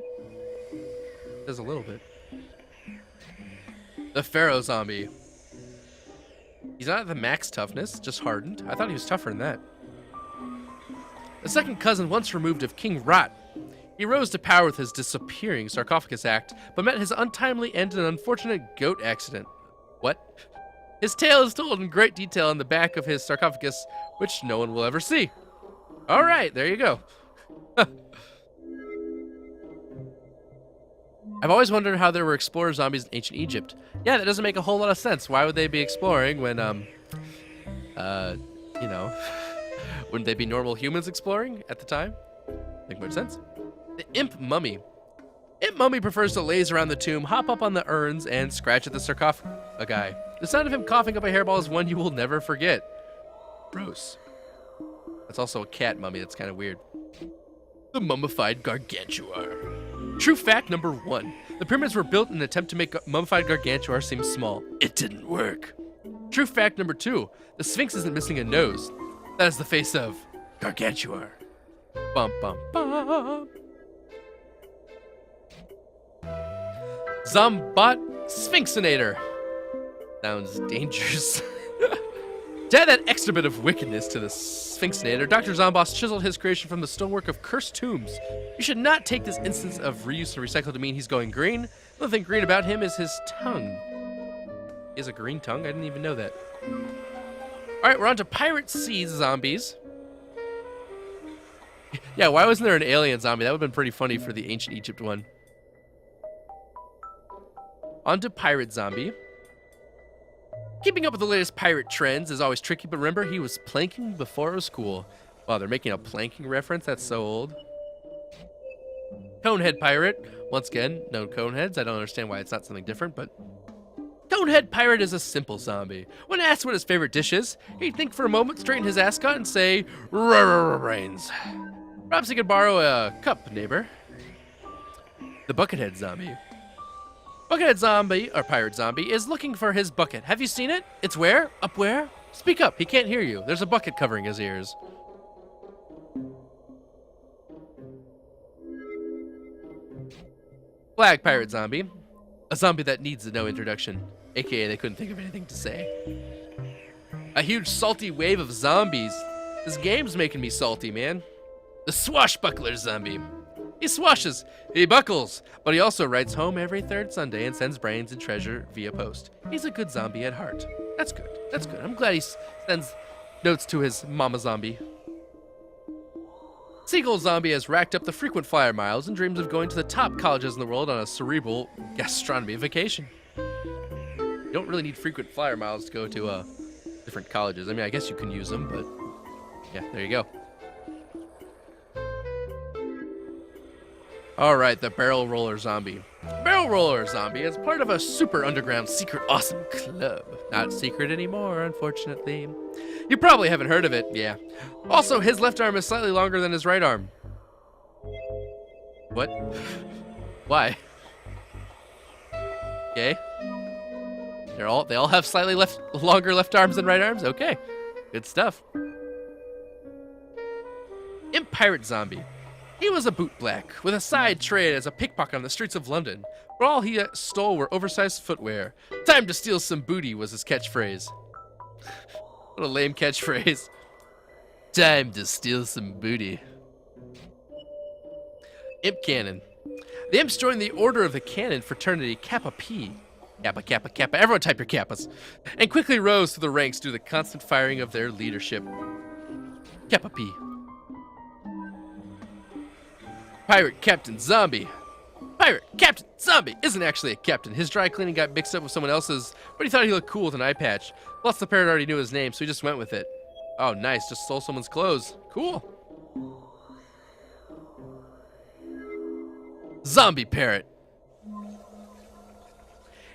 It does a little bit. The Pharaoh zombie. He's not at the max toughness, just hardened. I thought he was tougher than that. The second cousin once removed of King Rot. He rose to power with his disappearing sarcophagus act, but met his untimely end in an unfortunate goat accident. What? His tale is told in great detail in the back of his sarcophagus, which no one will ever see. Alright, there you go. I've always wondered how there were explorer zombies in ancient Egypt. Yeah, that doesn't make a whole lot of sense. Why would they be exploring when, you know, wouldn't they be normal humans exploring at the time? Make much sense. The imp mummy. Imp mummy prefers to laze around the tomb, hop up on the urns, and scratch at the sarcophagi. The sound of him coughing up a hairball is one you will never forget. Gross. That's also a cat mummy. That's kind of weird. The mummified gargantua. True fact number 1. The pyramids were built in an attempt to make mummified gargantua seem small. It didn't work. True fact number 2. The Sphinx isn't missing a nose. That is the face of gargantua. Bum bum bum. Zombot Sphinxinator. Sounds dangerous. To add that extra bit of wickedness to the Sphinxinator, Dr. Zomboss chiseled his creation from the stonework of cursed tombs. You should not take this instance of reuse and recycle to mean he's going green. The only thing green about him is his tongue. He has a green tongue? I didn't even know that. Alright, we're on to Pirate Sea zombies. Yeah, why wasn't there an alien zombie? That would have been pretty funny for the ancient Egypt one. On to Pirate Zombie. Keeping up with the latest pirate trends is always tricky, but remember, he was planking before it was cool. Wow, they're making a planking reference? That's so old. Conehead Pirate. Once again, no coneheads. I don't understand why it's not something different, but... Conehead Pirate is a simple zombie. When asked what his favorite dish is, he'd think for a moment, straighten his ascot, and say, brains. Perhaps he could borrow a cup, neighbor. The Buckethead Zombie. Buckethead Zombie, or Pirate Zombie, is looking for his bucket. Have you seen it? It's where? Up where? Speak up, he can't hear you. There's a bucket covering his ears. Flag Pirate Zombie. A zombie that needs no introduction. AKA they couldn't think of anything to say. A huge salty wave of zombies. This game's making me salty, man. The Swashbuckler Zombie. He swashes, he buckles, but he also writes home every third Sunday and sends brains and treasure via post. He's a good zombie at heart. That's good, that's good. I'm glad he sends notes to his mama zombie. Seagull Zombie has racked up the frequent flyer miles and dreams of going to the top colleges in the world on a cerebral gastronomy vacation. You don't really need frequent flyer miles to go to different colleges. I mean, I guess you can use them, but yeah, there you go. All right, the Barrel Roller Zombie. Barrel Roller Zombie is part of a super underground secret awesome club. Not secret anymore, unfortunately. You probably haven't heard of it, yeah. Also, his left arm is slightly longer than his right arm. What? Why? Okay. They all have slightly longer left arms than right arms? Okay. Good stuff. Imp Pirate Zombie. He was a bootblack, with a side trade as a pickpocket on the streets of London, but all he stole were oversized footwear. Time to steal some booty was his catchphrase. What a lame catchphrase. Time to steal some booty. Imp Cannon. The imps joined the Order of the Cannon fraternity Kappa P. Kappa, Kappa, Kappa. Everyone type your Kappas. And quickly rose through the ranks due to the constant firing of their leadership. Kappa P. Pirate Captain Zombie. Pirate Captain Zombie isn't actually a captain. His dry cleaning got mixed up with someone else's, but he thought he looked cool with an eye patch. Plus, the parrot already knew his name, so he just went with it. Oh, nice. Just stole someone's clothes. Cool. Zombie Parrot.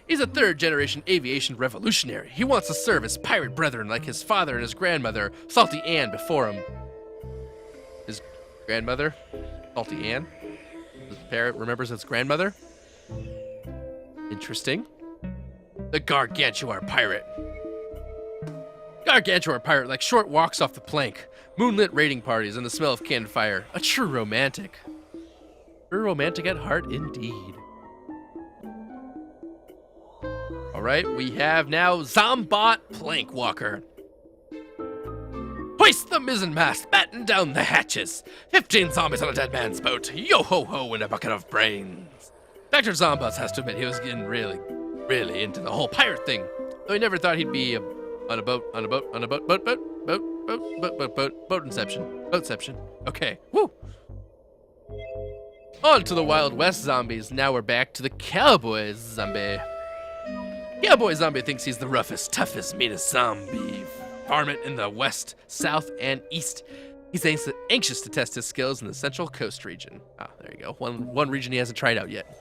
He's a third-generation aviation revolutionary. He wants to serve his pirate brethren like his father and his grandmother, Salty Ann, before him. His grandmother? Salty Ann? The parrot remembers its grandmother? Interesting. The Gargantuar Pirate. Gargantuar Pirate like short walks off the plank, moonlit raiding parties, and the smell of canned fire. A true romantic. True romantic at heart, indeed. Alright, we have now Zombot Plank Walker. Hoist the mizzenmast, batten down the hatches. 15 zombies on a dead man's boat. Yo-ho-ho and a bucket of brains. Dr. Zombos has to admit he was getting really into the whole pirate thing. Though he never thought he'd be on a boat. Boat inception. Okay, woo. On to the Wild West zombies. Now we're back to the Cowboy Zombie. Cowboy Zombie thinks he's the roughest, toughest, meanest zombie varmint in the west, south, and east. He's anxious to test his skills in the Central Coast region. Ah, there you go. One region he hasn't tried out yet.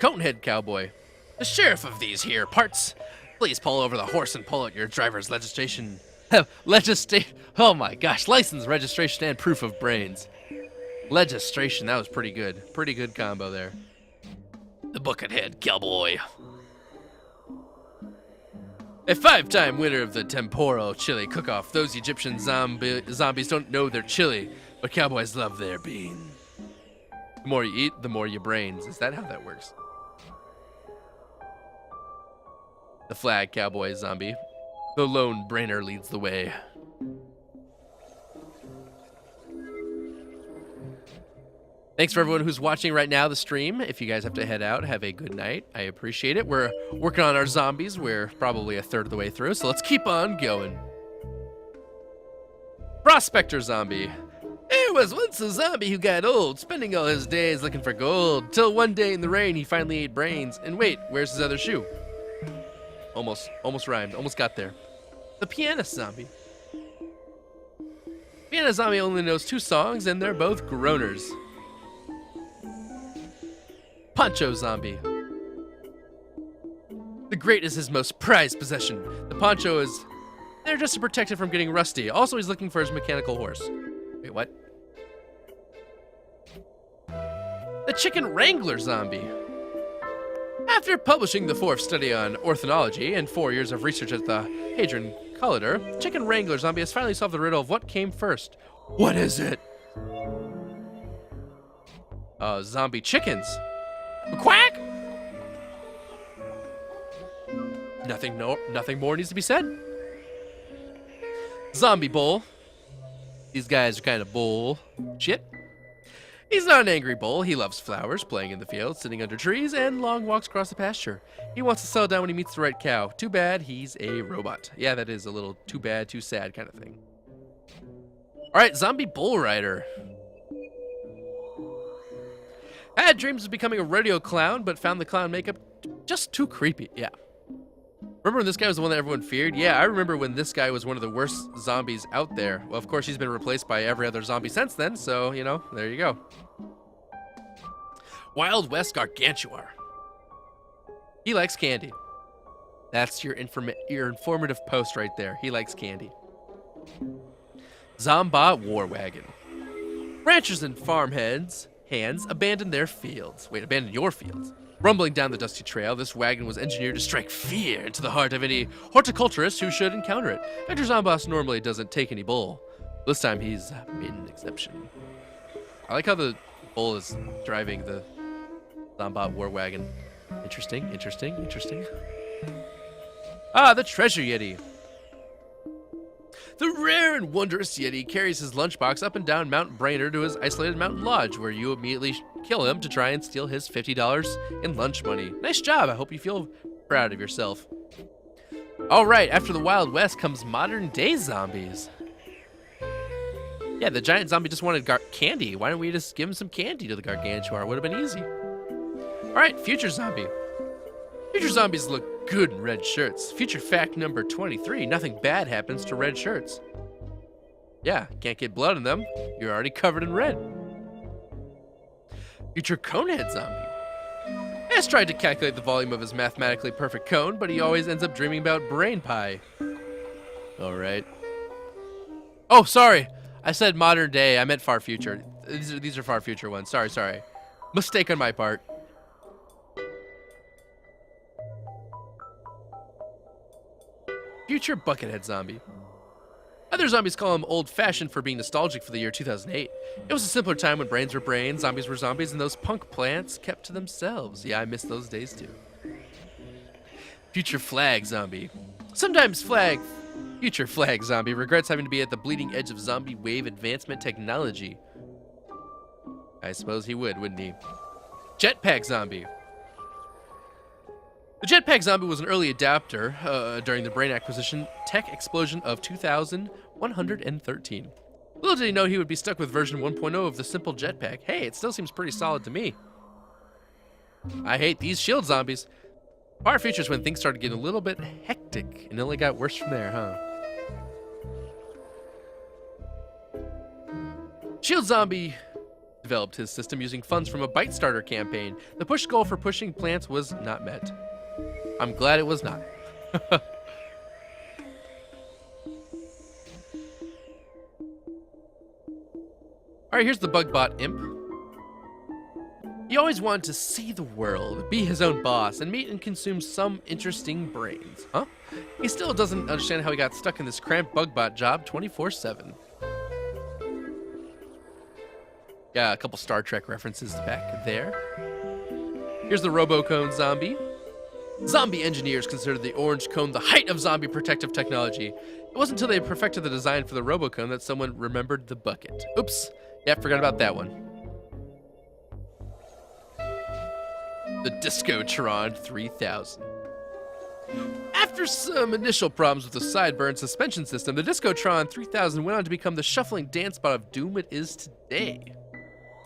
Conehead Cowboy. The sheriff of these here parts. Please pull over the horse and pull out your driver's registration. Oh my gosh, license, registration, and proof of brains. Registration, that was pretty good. Pretty good combo there. The Buckethead Cowboy. A 5-time winner of the temporal chili cook-off. Those Egyptian zombies don't know their chili, but cowboys love their bean. The more you eat, the more your brains. Is that how that works? The Flag Cowboy Zombie. The lone brainer leads the way. Thanks for everyone who's watching right now the stream. If you guys have to head out, have a good night. I appreciate it. We're working on our zombies. We're probably a third of the way through, so let's keep on going. Prospector Zombie. There was once a zombie who got old, spending all his days looking for gold, till one day in the rain he finally ate brains. And wait, where's his other shoe? Almost rhymed, almost got there. The Pianist Zombie. Pianist Zombie only knows 2 songs, and they're both groaners. Poncho Zombie. The grate is his most prized possession. The poncho is there just to protect it from getting rusty. Also, he's looking for his mechanical horse. Wait, what? The Chicken Wrangler Zombie. After publishing the 4th study on ornithology and 4 years of research at the Hadron Collider, Chicken Wrangler Zombie has finally solved the riddle of what came first. What is it? Zombie chickens. Quack! Nothing more needs to be said. Zombie Bull. These guys are kind of bull shit. He's not an angry bull. He loves flowers, playing in the field, sitting under trees, and long walks across the pasture. He wants to settle down when he meets the right cow. Too bad he's a robot. Yeah, that is a little too bad, too sad kind of thing. All right, Zombie Bull Rider. I had dreams of becoming a rodeo clown, but found the clown makeup just too creepy. Yeah. Remember when this guy was the one that everyone feared? Yeah, I remember when this guy was one of the worst zombies out there. Well, of course, he's been replaced by every other zombie since then, so, you know, there you go. Wild West Gargantuar. He likes candy. That's your informative post right there. He likes candy. Zombot War Wagon. Ranchers and farmhands abandon their fields. Wait, abandon your fields. Rumbling down the dusty trail, this wagon was engineered to strike fear into the heart of any horticulturist who should encounter it. Dr. Zomboss normally doesn't take any bull. This time he's made an exception. I like how the bull is driving the Zombot War Wagon. Interesting. Ah, the Treasure Yeti. The rare and wondrous Yeti carries his lunchbox up and down Mount Brainerd to his isolated mountain lodge, where you immediately kill him to try and steal his $50 in lunch money. Nice job. I hope you feel proud of yourself. All right, after the Wild West comes modern-day zombies. Yeah, the giant zombie just wanted candy. Why don't we just give him some candy to the Gargantuar? Would have been easy. All right, future zombie. Future zombies look good in red shirts. Future fact number 23, nothing bad happens to red shirts. Yeah, can't get blood in them. You're already covered in red. Future conehead zombie. Has tried to calculate the volume of his mathematically perfect cone, but he always ends up dreaming about brain pie. All right. Oh, sorry. I said modern day. I meant far future. These are far future ones. Sorry. Mistake on my part. Future Buckethead Zombie. Other zombies call him old-fashioned for being nostalgic for the year 2008. It was a simpler time when brains were brains, zombies were zombies, and those punk plants kept to themselves. Yeah, I miss those days too. Future Flag Zombie. Sometimes Future Flag Zombie regrets having to be at the bleeding edge of zombie wave advancement technology. I suppose he would, wouldn't he? Jetpack Zombie. The Jetpack Zombie was an early adapter during the brain acquisition tech explosion of 2113. Little did he know he would be stuck with version 1.0 of the simple jetpack. Hey, it still seems pretty solid to me. I hate these shield zombies. Far futures when things started getting a little bit hectic, and it only got worse from there, huh? Shield Zombie developed his system using funds from a Bite Starter campaign. The push goal for pushing plants was not met. I'm glad it was not. Alright, here's the Bugbot Imp. He always wanted to see the world, be his own boss, and meet and consume some interesting brains. Huh? He still doesn't understand how he got stuck in this cramped Bugbot job 24/7. Yeah, a couple Star Trek references back there. Here's the Robocone Zombie. Zombie engineers considered the orange cone the height of zombie protective technology. It wasn't until they perfected the design for the Robocone that someone remembered the bucket. Oops. Yeah, forgot about that one. The Discotron 3000. After some initial problems with the sideburn suspension system, the Discotron 3000 went on to become the shuffling dance spot of doom it is today.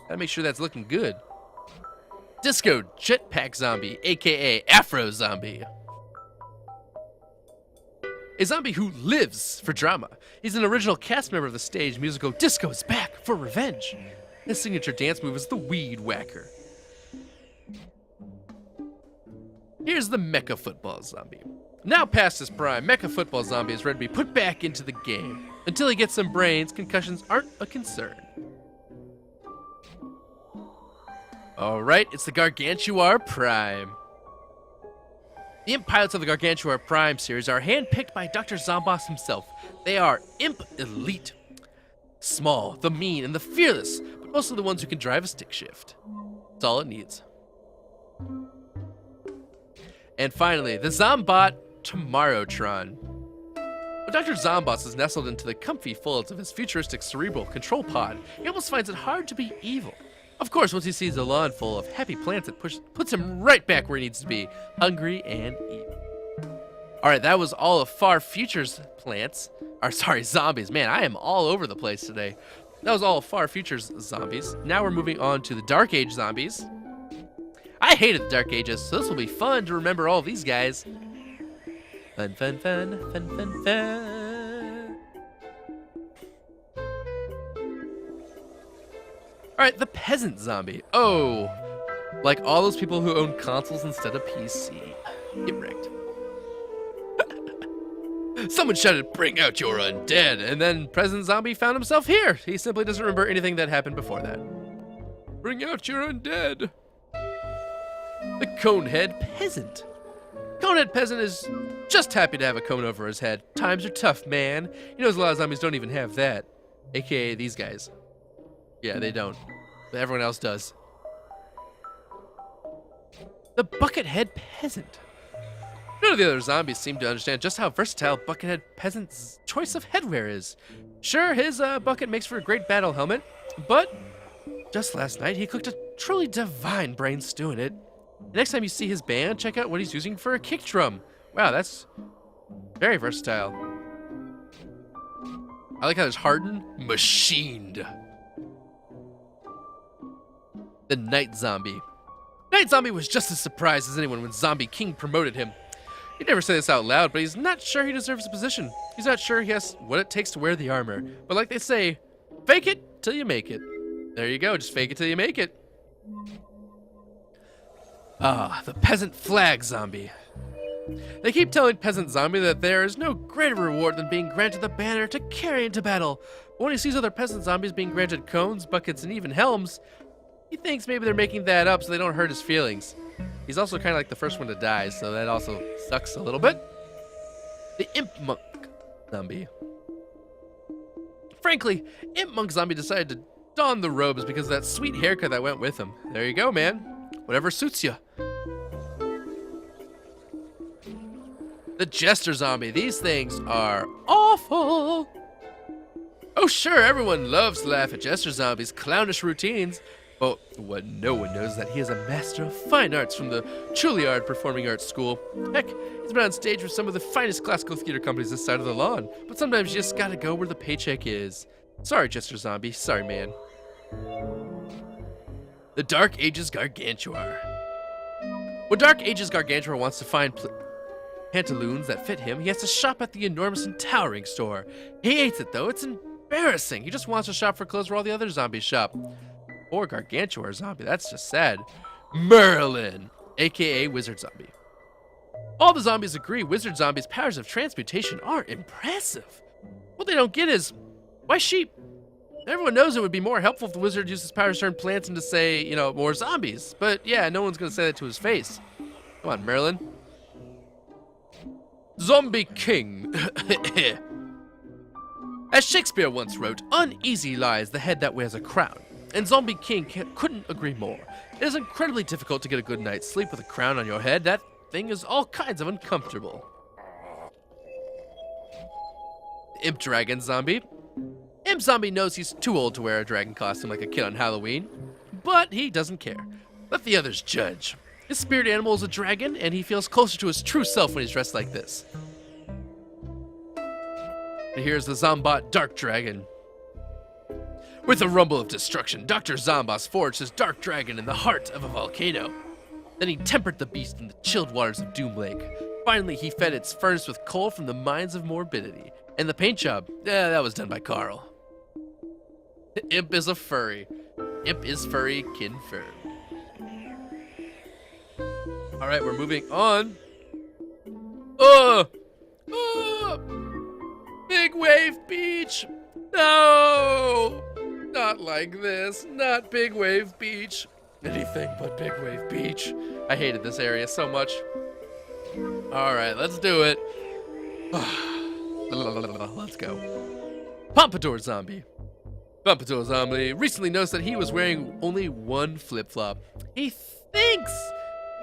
Gotta make sure that's looking good. Disco Jetpack Zombie, aka Afro Zombie. A zombie who lives for drama. He's an original cast member of the stage musical Disco is Back for Revenge. His signature dance move is the Weed Whacker. Here's the Mecha Football Zombie. Now past his prime, Mecha Football Zombie is ready to be put back into the game. Until he gets some brains, concussions aren't a concern. Alright, it's the Gargantuar Prime. The Imp pilots of the Gargantuar Prime series are handpicked by Dr. Zomboss himself. They are Imp Elite. Small, the mean, and the fearless, but mostly the ones who can drive a stick shift. That's all it needs. And finally, the Zombot Tomorrowtron. When Dr. Zomboss is nestled into the comfy folds of his futuristic cerebral control pod, he almost finds it hard to be evil. Of course, once he sees a lawn full of happy plants, it puts him right back where he needs to be, hungry and evil. Alright, that was all of Far Future's plants. Or sorry, zombies. Man, I am all over the place today. That was all of Far Future's zombies. Now we're moving on to the Dark Age zombies. I hated the Dark Ages, so this will be fun to remember all of these guys. Fun, fun, fun, fun, fun, fun. Alright, the Peasant Zombie. Oh, like all those people who own consoles instead of PC. Get wrecked. Someone shouted, "Bring out your undead," and then Peasant Zombie found himself here. He simply doesn't remember anything that happened before that. Bring out your undead. The Conehead Peasant. Conehead Peasant is just happy to have a cone over his head. Times are tough, man. He knows a lot of zombies don't even have that. AKA these guys. Yeah, they don't. But everyone else does. The Buckethead Peasant. None of the other zombies seem to understand just how versatile Buckethead Peasant's choice of headwear is. Sure, his bucket makes for a great battle helmet, but just last night he cooked a truly divine brain stew in it. The next time you see his band, check out what he's using for a kick drum. Wow, that's very versatile. I like how there's hardened, machined. The Night Zombie. Night Zombie was just as surprised as anyone when Zombie King promoted him. He'd never say this out loud, but he's not sure he deserves the position. He's not sure he has what it takes to wear the armor. But like they say, fake it till you make it. There you go, just fake it till you make it. Ah, the Peasant Flag Zombie. They keep telling Peasant Zombie that there is no greater reward than being granted the banner to carry into battle. But when he sees other Peasant Zombies being granted cones, buckets, and even helms, he thinks maybe they're making that up so they don't hurt his feelings. He's also kind of like the first one to die, so that also sucks a little bit. The Imp Monk Zombie. Frankly, Imp Monk Zombie decided to don the robes because of that sweet haircut that went with him. There you go, man. Whatever suits you. The Jester Zombie. These things are awful. Oh, sure, everyone loves to laugh at Jester Zombie's clownish routines. But what no one knows is that he is a master of fine arts from the Juilliard Performing Arts School. Heck, he's been on stage with some of the finest classical theater companies this side of the lawn. But sometimes you just gotta go where the paycheck is. Sorry, Chester Zombie. Sorry, man. The Dark Ages Gargantuar. When Dark Ages Gargantuar wants to find pantaloons that fit him, he has to shop at the enormous and towering store. He hates it, though. It's embarrassing. He just wants to shop for clothes where all the other zombies shop. Poor Gargantuar zombie. That's just sad. Merlin, a.k.a. Wizard Zombie. All the zombies agree Wizard Zombie's powers of transmutation are impressive. What they don't get is, why sheep? Everyone knows it would be more helpful if the wizard used his powers to turn plants into, say, more zombies. But yeah, no one's going to say that to his face. Come on, Merlin. Zombie King. As Shakespeare once wrote, uneasy lies the head that wears a crown. And Zombie King couldn't agree more. It is incredibly difficult to get a good night's sleep with a crown on your head. That thing is all kinds of uncomfortable. Imp Dragon Zombie. Imp Zombie knows he's too old to wear a dragon costume like a kid on Halloween, but he doesn't care. Let the others judge. His spirit animal is a dragon, and he feels closer to his true self when he's dressed like this. And here's the Zombot Dark Dragon. With a rumble of destruction, Dr. Zombos forged his Dark Dragon in the heart of a volcano. Then he tempered the beast in the chilled waters of Doom Lake. Finally, he fed its furnace with coal from the mines of morbidity. And the paint job, that was done by Carl. Imp is a furry. Imp is furry, kin fur. Alright, we're moving on. Big Wave Beach! No! Not like this. Not Big Wave Beach. Anything but Big Wave Beach. I hated this area so much. Alright, let's do it. Let's go. Pompadour Zombie. Pompadour Zombie recently noticed that he was wearing only one flip-flop. He thinks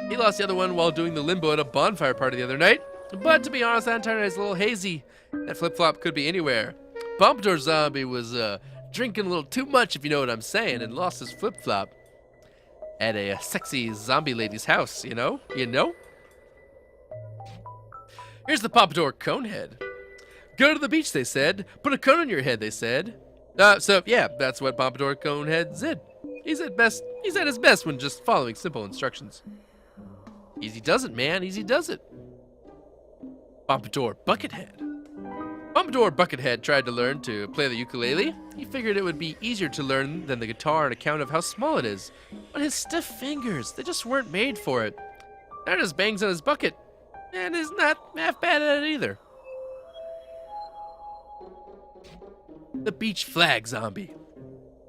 he lost the other one while doing the limbo at a bonfire party the other night. But to be honest, that entire night is a little hazy. That flip-flop could be anywhere. Pompadour Zombie was drinking a little too much, if you know what I'm saying, and lost his flip-flop at a sexy zombie lady's house, you know? Here's the Pompadour Conehead. Go to the beach, they said. Put a cone on your head, they said. So yeah, that's what Pompadour Conehead did. He's at his best when just following simple instructions. Easy does it, man. Easy does it. Pompadour Buckethead. Pompadour Buckethead tried to learn to play the ukulele. He figured it would be easier to learn than the guitar on account of how small it is. But his stiff fingers, they just weren't made for it. Now just bangs on his bucket, and is not half bad at it either. The Beach Flag Zombie.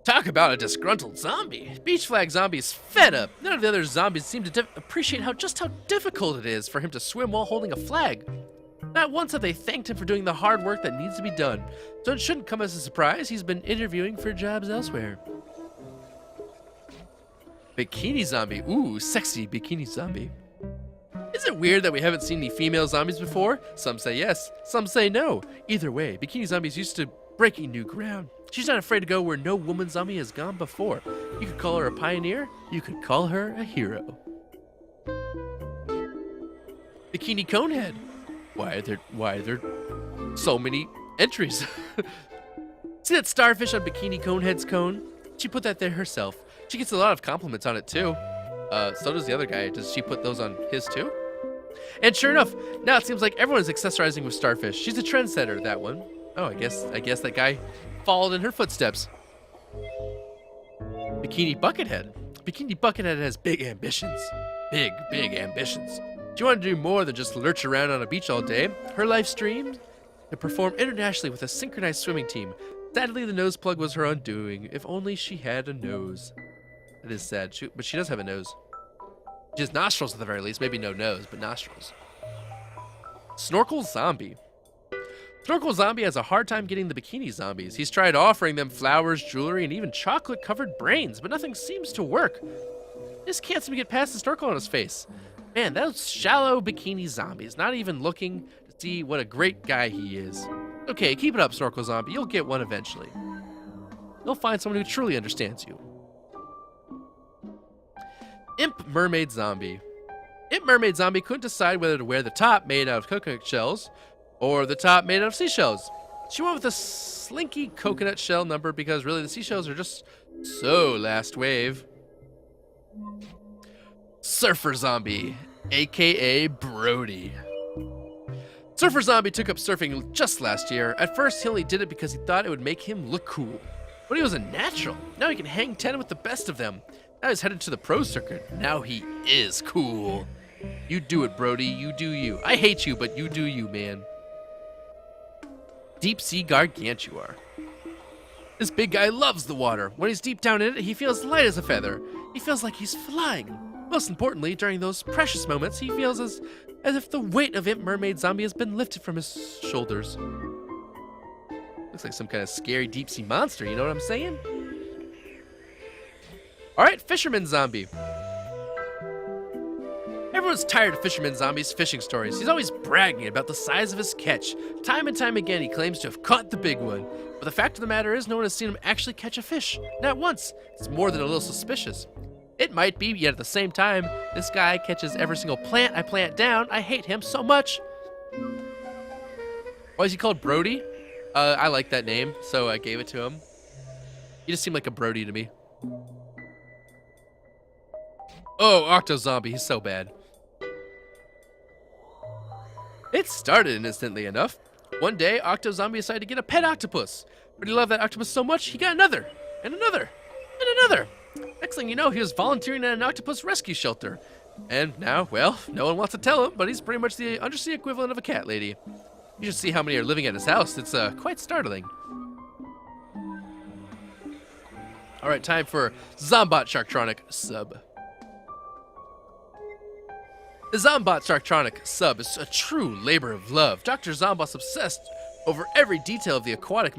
Talk about a disgruntled zombie. Beach Flag Zombie is fed up. None of the other zombies seem to appreciate just how difficult it is for him to swim while holding a flag. Not once have they thanked him for doing the hard work that needs to be done, so it shouldn't come as a surprise he's been interviewing for jobs elsewhere. Bikini Zombie. Ooh, sexy Bikini Zombie. Is it weird that we haven't seen any female zombies before? Some say yes, some say no. Either way, Bikini Zombie's used to breaking new ground. She's not afraid to go where no woman zombie has gone before. You could call her a pioneer, you could call her a hero. Bikini Conehead. Why are there so many entries? See that starfish on Bikini Conehead's cone? She put that there herself. She gets a lot of compliments on it too. So does the other guy. Does she put those on his too? And sure enough, now it seems like everyone's accessorizing with starfish. She's a trendsetter, that one. Oh, I guess that guy followed in her footsteps. Bikini Buckethead. Bikini Buckethead has big ambitions. Big ambitions. She wanted to do more than just lurch around on a beach all day. Her life stream to perform internationally with a synchronized swimming team. Sadly, the nose plug was her undoing. If only she had a nose. It is sad, but she does have a nose. She has nostrils at the very least. Maybe no nose, but nostrils. Snorkel Zombie. Snorkel Zombie has a hard time getting the bikini zombies. He's tried offering them flowers, jewelry, and even chocolate-covered brains, but nothing seems to work. He just can't seem to get past the snorkel on his face. Man, those shallow bikini zombies, not even looking to see what a great guy he is. Okay, keep it up, Snorkel Zombie. You'll get one eventually. You'll find someone who truly understands you. Imp Mermaid Zombie. Imp Mermaid Zombie couldn't decide whether to wear the top made out of coconut shells or the top made out of seashells. She went with a slinky coconut shell number because really the seashells are just so last wave. Surfer Zombie, aka Brody. Surfer Zombie took up surfing just last year. At first, he only did it because he thought it would make him look cool. But he was a natural. Now he can hang 10 with the best of them. Now he's headed to the pro circuit. Now he is cool. You do it, Brody. You do you. I hate you, but you do you, man. Deep sea gargantuar. This big guy loves the water. When he's deep down in it, he feels light as a feather. He feels like he's flying. Most importantly, during those precious moments, he feels as if the weight of Imp Mermaid Zombie has been lifted from his shoulders. Looks like some kind of scary deep sea monster, you know what I'm saying? Alright, Fisherman Zombie. Everyone's tired of Fisherman Zombie's fishing stories. He's always bragging about the size of his catch. Time and time again, he claims to have caught the big one. But the fact of the matter is, no one has seen him actually catch a fish. Not once. It's more than a little suspicious. It might be, yet at the same time, this guy catches every single plant I plant down. I hate him so much. Why is he called Brody? I like that name, so I gave it to him. He just seemed like a Brody to me. Oh, Octo Zombie, he's so bad. It started innocently enough. One day, Octo Zombie decided to get a pet octopus. But he loved that octopus so much, he got another, and another, and another. Next thing you know, he was volunteering at an octopus rescue shelter. And now, well, no one wants to tell him, but he's pretty much the undersea equivalent of a cat lady. You should see how many are living at his house. It's quite startling. All right, time for Zombot Sharktronic Sub. The Zombot Sharktronic Sub is a true labor of love. Dr. Zombot's obsessed over every detail of the aquatic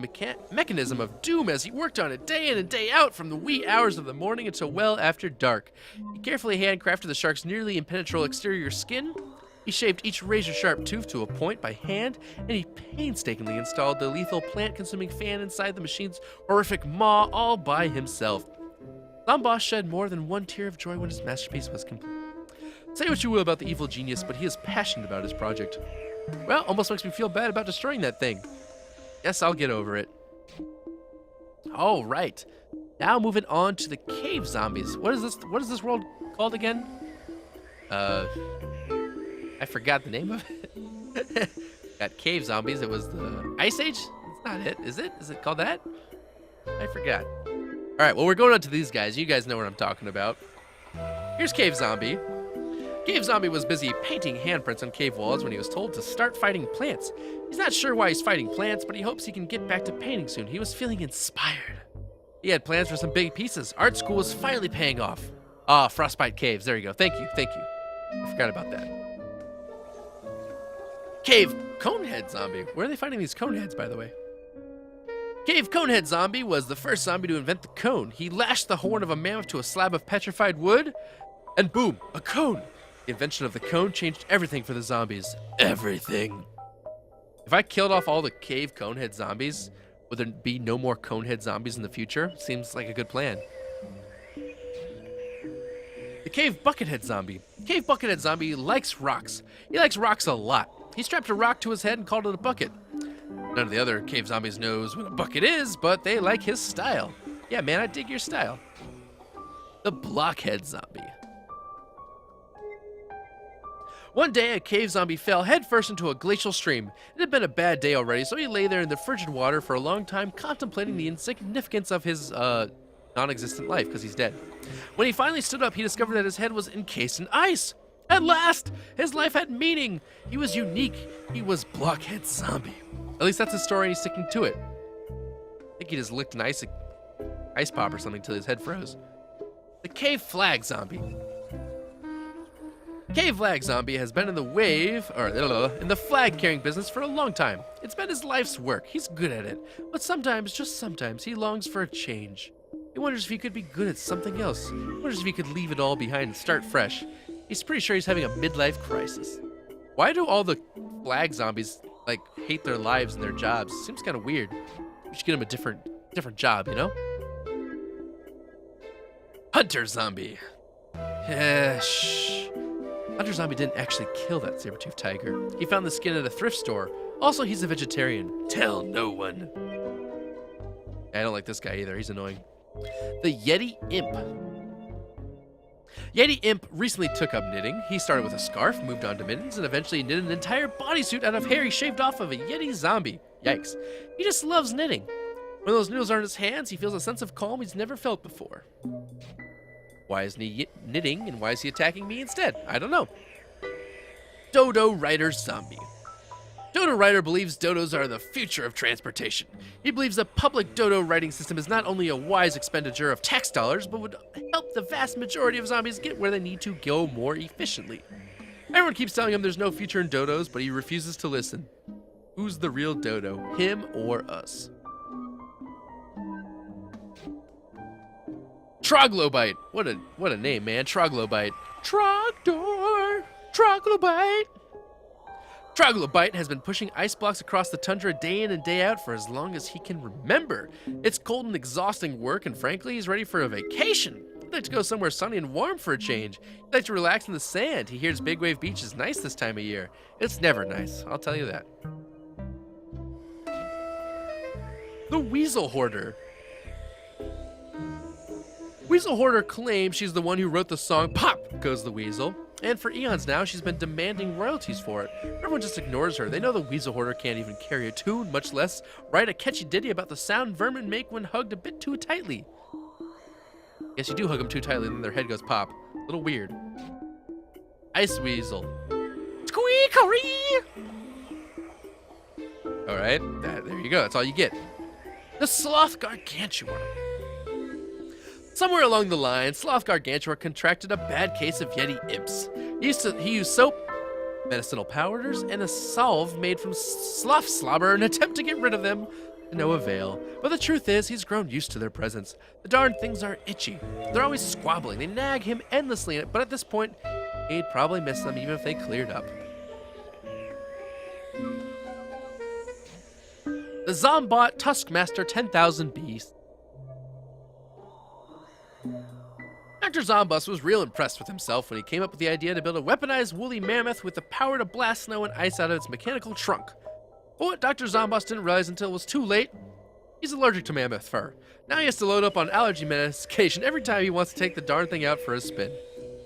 mechanism of doom as he worked on it day in and day out from the wee hours of the morning until well after dark. He carefully handcrafted the shark's nearly impenetrable exterior skin. He shaved each razor-sharp tooth to a point by hand, and he painstakingly installed the lethal plant-consuming fan inside the machine's horrific maw all by himself. Zombot shed more than one tear of joy when his masterpiece was complete. Say what you will about the evil genius, but he is passionate about his project. Well, almost makes me feel bad about destroying that thing. Guess I'll get over it. All right. Now moving on to the cave zombies. What is this world called again? I forgot the name of it. Got cave zombies. It was the Ice Age? That's not it, is it? Is it called that? I forgot. All right, well, we're going on to these guys. You guys know what I'm talking about. Here's Cave Zombie. Cave Zombie was busy painting handprints on cave walls when he was told to start fighting plants. He's not sure why he's fighting plants, but he hopes he can get back to painting soon. He was feeling inspired. He had plans for some big pieces. Art school was finally paying off. Ah, Frostbite Caves. There you go. Thank you. Thank you. I forgot about that. Cave Conehead Zombie. Where are they finding these coneheads, by the way? Cave Conehead Zombie was the first zombie to invent the cone. He lashed the horn of a mammoth to a slab of petrified wood, and boom, a cone. The invention of the cone changed everything for the zombies. Everything. If I killed off all the cave conehead zombies, would there be no more conehead zombies in the future? Seems like a good plan. The Cave Buckethead Zombie. Cave Buckethead Zombie likes rocks. He likes rocks a lot. He strapped a rock to his head and called it a bucket. None of the other cave zombies knows what a bucket is, but they like his style. Yeah, man, I dig your style. The Blockhead Zombie. One day, a cave zombie fell headfirst into a glacial stream. It had been a bad day already, so he lay there in the frigid water for a long time, contemplating the insignificance of his non-existent life, because he's dead. When he finally stood up, he discovered that his head was encased in ice. At last, his life had meaning. He was unique. He was Blockhead Zombie. At least that's his story, and he's sticking to it. I think he just licked an ice pop or something till his head froze. The Cave Flag Zombie. Cave Flag Zombie has been in the flag-carrying business for a long time. It's been his life's work. He's good at it. But sometimes, just sometimes, he longs for a change. He wonders if he could be good at something else. He wonders if he could leave it all behind and start fresh. He's pretty sure he's having a midlife crisis. Why do all the flag zombies, like, hate their lives and their jobs? Seems kind of weird. We should get him a different job, you know? Hunter Zombie. Shh. Hunter Zombie didn't actually kill that saber-toothed tiger. He found the skin at a thrift store. Also, he's a vegetarian. Tell no one. I don't like this guy either. He's annoying. The Yeti Imp. Yeti Imp recently took up knitting. He started with a scarf, moved on to mittens, and eventually knitted an entire bodysuit out of hair he shaved off of a Yeti zombie. Yikes. He just loves knitting. When those noodles are in his hands, he feels a sense of calm he's never felt before. Why isn't he knitting, and why is he attacking me instead? I don't know. Dodo Rider Zombie. Dodo Rider believes dodos are the future of transportation. He believes the public dodo riding system is not only a wise expenditure of tax dollars, but would help the vast majority of zombies get where they need to go more efficiently. Everyone keeps telling him there's no future in dodos, but he refuses to listen. Who's the real dodo, him or us? Troglobite. What a name, man. Troglobite. Trogdor. Troglobite. Troglobite has been pushing ice blocks across the tundra day in and day out for as long as he can remember. It's cold and exhausting work, and frankly, he's ready for a vacation. He'd like to go somewhere sunny and warm for a change. He'd like to relax in the sand. He hears Big Wave Beach is nice this time of year. It's never nice, I'll tell you that. The Weasel Hoarder. Weasel Hoarder claims she's the one who wrote the song Pop Goes the Weasel. And for eons now, she's been demanding royalties for it. Everyone just ignores her. They know the Weasel Hoarder can't even carry a tune, much less write a catchy ditty about the sound vermin make when hugged a bit too tightly. Yes, you do hug them too tightly, and then their head goes pop. A little weird. Ice Weasel. Squeakery! Alright, there you go. That's all you get. The Sloth Gargantua. Somewhere along the line, Sloth Gargantua contracted a bad case of Yeti imps. He used soap, medicinal powders, and a salve made from sloth slobber in an attempt to get rid of them. To no avail. But the truth is, he's grown used to their presence. The darn things are itchy. They're always squabbling. They nag him endlessly, but at this point, he'd probably miss them even if they cleared up. The Zombot Tuskmaster 10,000 Beast. Dr. Zombus was real impressed with himself when he came up with the idea to build a weaponized woolly mammoth with the power to blast snow and ice out of its mechanical trunk. But what Dr. Zombus didn't realize until it was too late, he's allergic to mammoth fur. Now he has to load up on allergy medication every time he wants to take the darn thing out for a spin.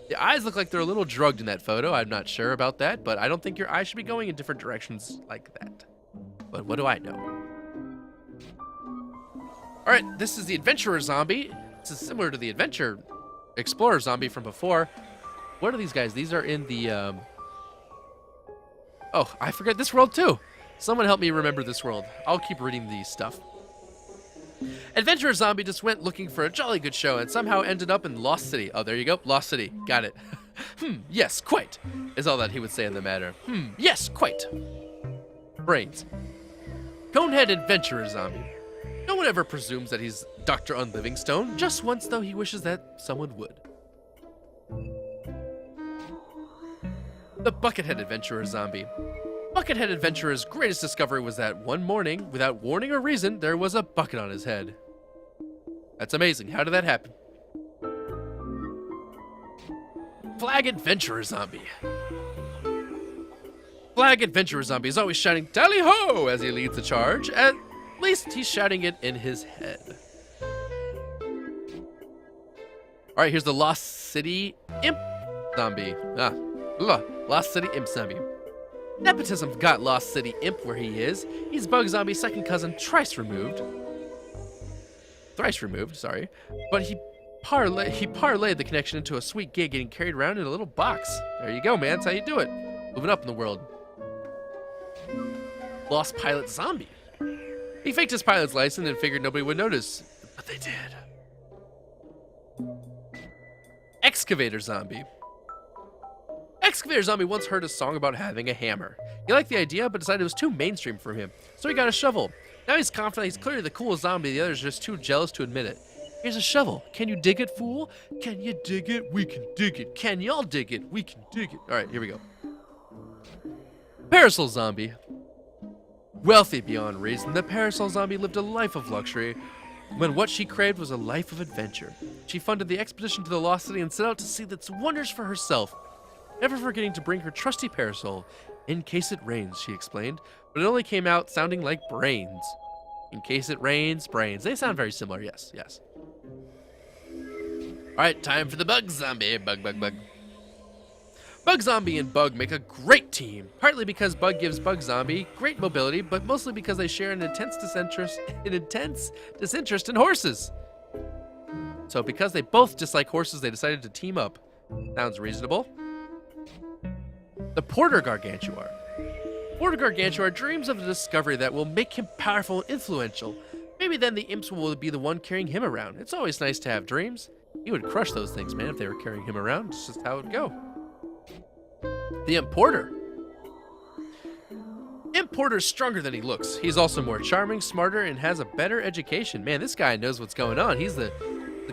The eyes look like they're a little drugged in that photo. I'm not sure about that, but I don't think your eyes should be going in different directions like that. But what do I know? Alright, this is the Adventurer Zombie. This is similar to the Adventure Explorer Zombie from before. What are these guys? These are in the, Oh, I forget this world too. Someone help me remember this world. I'll keep reading these stuff. Adventurer Zombie just went looking for a jolly good show and somehow ended up in Lost City. Oh, there you go. Lost City. Got it. Yes, quite, is all that he would say in the matter. Yes, quite. Brains. Conehead Adventurer Zombie. No one ever presumes that he's Dr. Unlivingstone. Just once, though, he wishes that someone would. The Buckethead Adventurer Zombie. Buckethead Adventurer's greatest discovery was that one morning, without warning or reason, there was a bucket on his head. That's amazing. How did that happen? Flag Adventurer Zombie. Flag Adventurer Zombie is always shouting "Tally-ho!" as he leads the charge. At least he's shouting it in his head. Alright, here's the Lost City Imp Zombie. Lost City Imp Zombie. Nepotism got Lost City Imp where he is. He's Bug Zombie's second cousin, thrice removed, sorry. But he parlayed the connection into a sweet gig getting carried around in a little box. There you go, man. That's how you do it. Moving up in the world. Lost Pilot Zombie. He faked his pilot's license and figured nobody would notice, but they did. Excavator Zombie. Excavator Zombie once heard a song about having a hammer. He liked the idea, but decided it was too mainstream for him, so he got a shovel. Now he's confident he's clearly the coolest zombie, the others are just too jealous to admit it. Here's a shovel. Can you dig it, fool? Can you dig it? We can dig it. Can y'all dig it? We can dig it. Alright, here we go. Parasol Zombie. Wealthy beyond reason, the Parasol Zombie lived a life of luxury when what she craved was a life of adventure. She funded the expedition to the Lost City and set out to see its wonders for herself, never forgetting to bring her trusty parasol in case it rains, she explained. but it only came out sounding like brains. In case it rains, brains. They sound very similar, yes, yes. Alright, time for the Bug Zombie. Bug, bug, bug. Bug Zombie and Bug make a great team, partly because Bug gives Bug Zombie great mobility, but mostly because they share an intense disinterest in horses. So because they both dislike horses, they decided to team up. Sounds reasonable. The Porter Gargantuar. Porter Gargantuar dreams of a discovery that will make him powerful and influential. Maybe then the imps will be the one carrying him around. It's always nice to have dreams. He would crush those things, man, if they were carrying him around. It's just how it would go. The Imp Porter. Imp Porter's stronger than he looks. He's also more charming, smarter, and has a better education. Man, this guy knows what's going on. He's the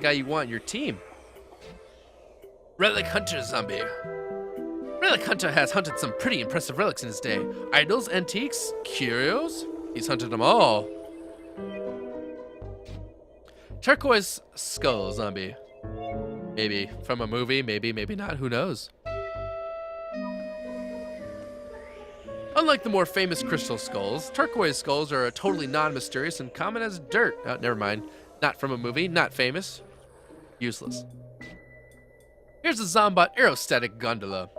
guy you want in your team. Relic Hunter Zombie. Relic Hunter has hunted some pretty impressive relics in his day. Idols, antiques, curios. He's hunted them all. Turquoise Skull Zombie. Maybe from a movie, maybe not, who knows? Unlike the more famous crystal skulls, turquoise skulls are totally non-mysterious and common as dirt. Oh, never mind. Not from a movie, not famous. Useless. Here's a Zombot aerostatic gondola.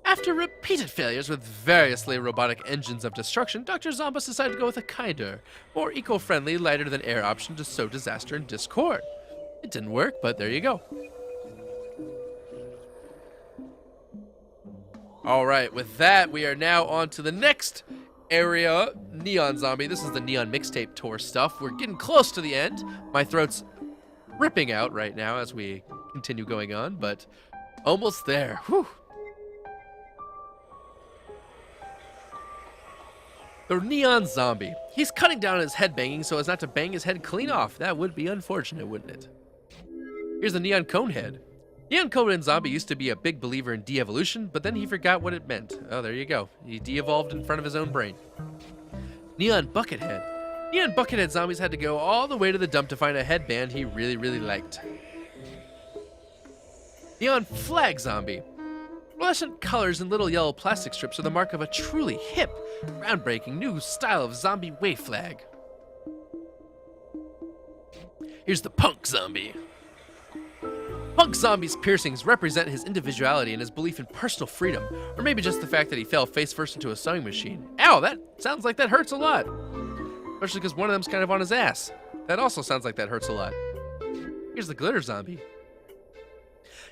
After repeated failures with variously robotic engines of destruction, Dr. Zombos decided to go with a kinder, more eco-friendly, lighter-than-air option to sow disaster and discord. It didn't work, but there you go. All right, with that, we are now on to the next area, Neon Zombie. This is the Neon Mixtape Tour stuff. We're getting close to the end. My throat's ripping out right now as we continue going on, but almost there. Whew. The Neon Zombie. He's cutting down his head banging so as not to bang his head clean off. That would be unfortunate, wouldn't it? Here's the Neon Conehead. Neon Conehead Zombie used to be a big believer in de-evolution, but then he forgot what it meant. Oh, there you go. He de-evolved in front of his own brain. Neon Buckethead. Neon Buckethead Zombies had to go all the way to the dump to find a headband he really, really liked. Neon Flag Zombie. Fluorescent colors and little yellow plastic strips are the mark of a truly hip, groundbreaking new style of zombie wave flag. Here's the Punk Zombie. Punk Zombie's piercings represent his individuality and his belief in personal freedom, or maybe just the fact that he fell face first into a sewing machine. Ow, that sounds like that hurts a lot. Especially because one of them's kind of on his ass. That also sounds like that hurts a lot. Here's the Glitter Zombie.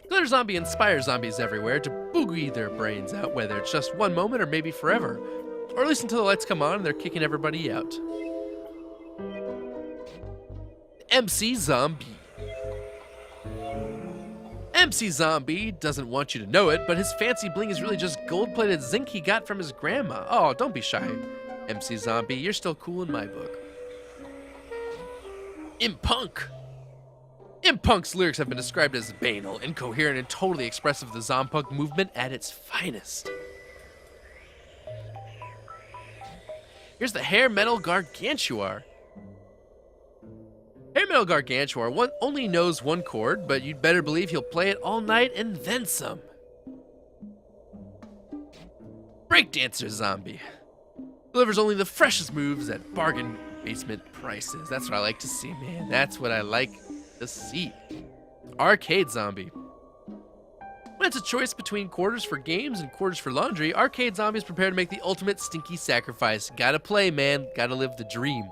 Glitter Zombie inspires zombies everywhere to boogie their brains out, whether it's just one moment or maybe forever. Or at least until the lights come on and they're kicking everybody out. MC Zombie. MC Zombie doesn't want you to know it, but his fancy bling is really just gold-plated zinc he got from his grandma. Oh, don't be shy. MC Zombie, you're still cool in my book. Impunk. Impunk's lyrics have been described as banal, incoherent, and totally expressive of the Zompunk movement at its finest. Here's the Hair Metal Gargantuar. Hair Metal Gargantuar only knows one chord, but you'd better believe he'll play it all night and then some. Breakdancer Zombie. Delivers only the freshest moves at bargain basement prices. That's what I like to see, man. That's what I like to see. Arcade Zombie. When it's a choice between quarters for games and quarters for laundry, Arcade Zombie is prepared to make the ultimate stinky sacrifice. Gotta play, man. Gotta live the dream.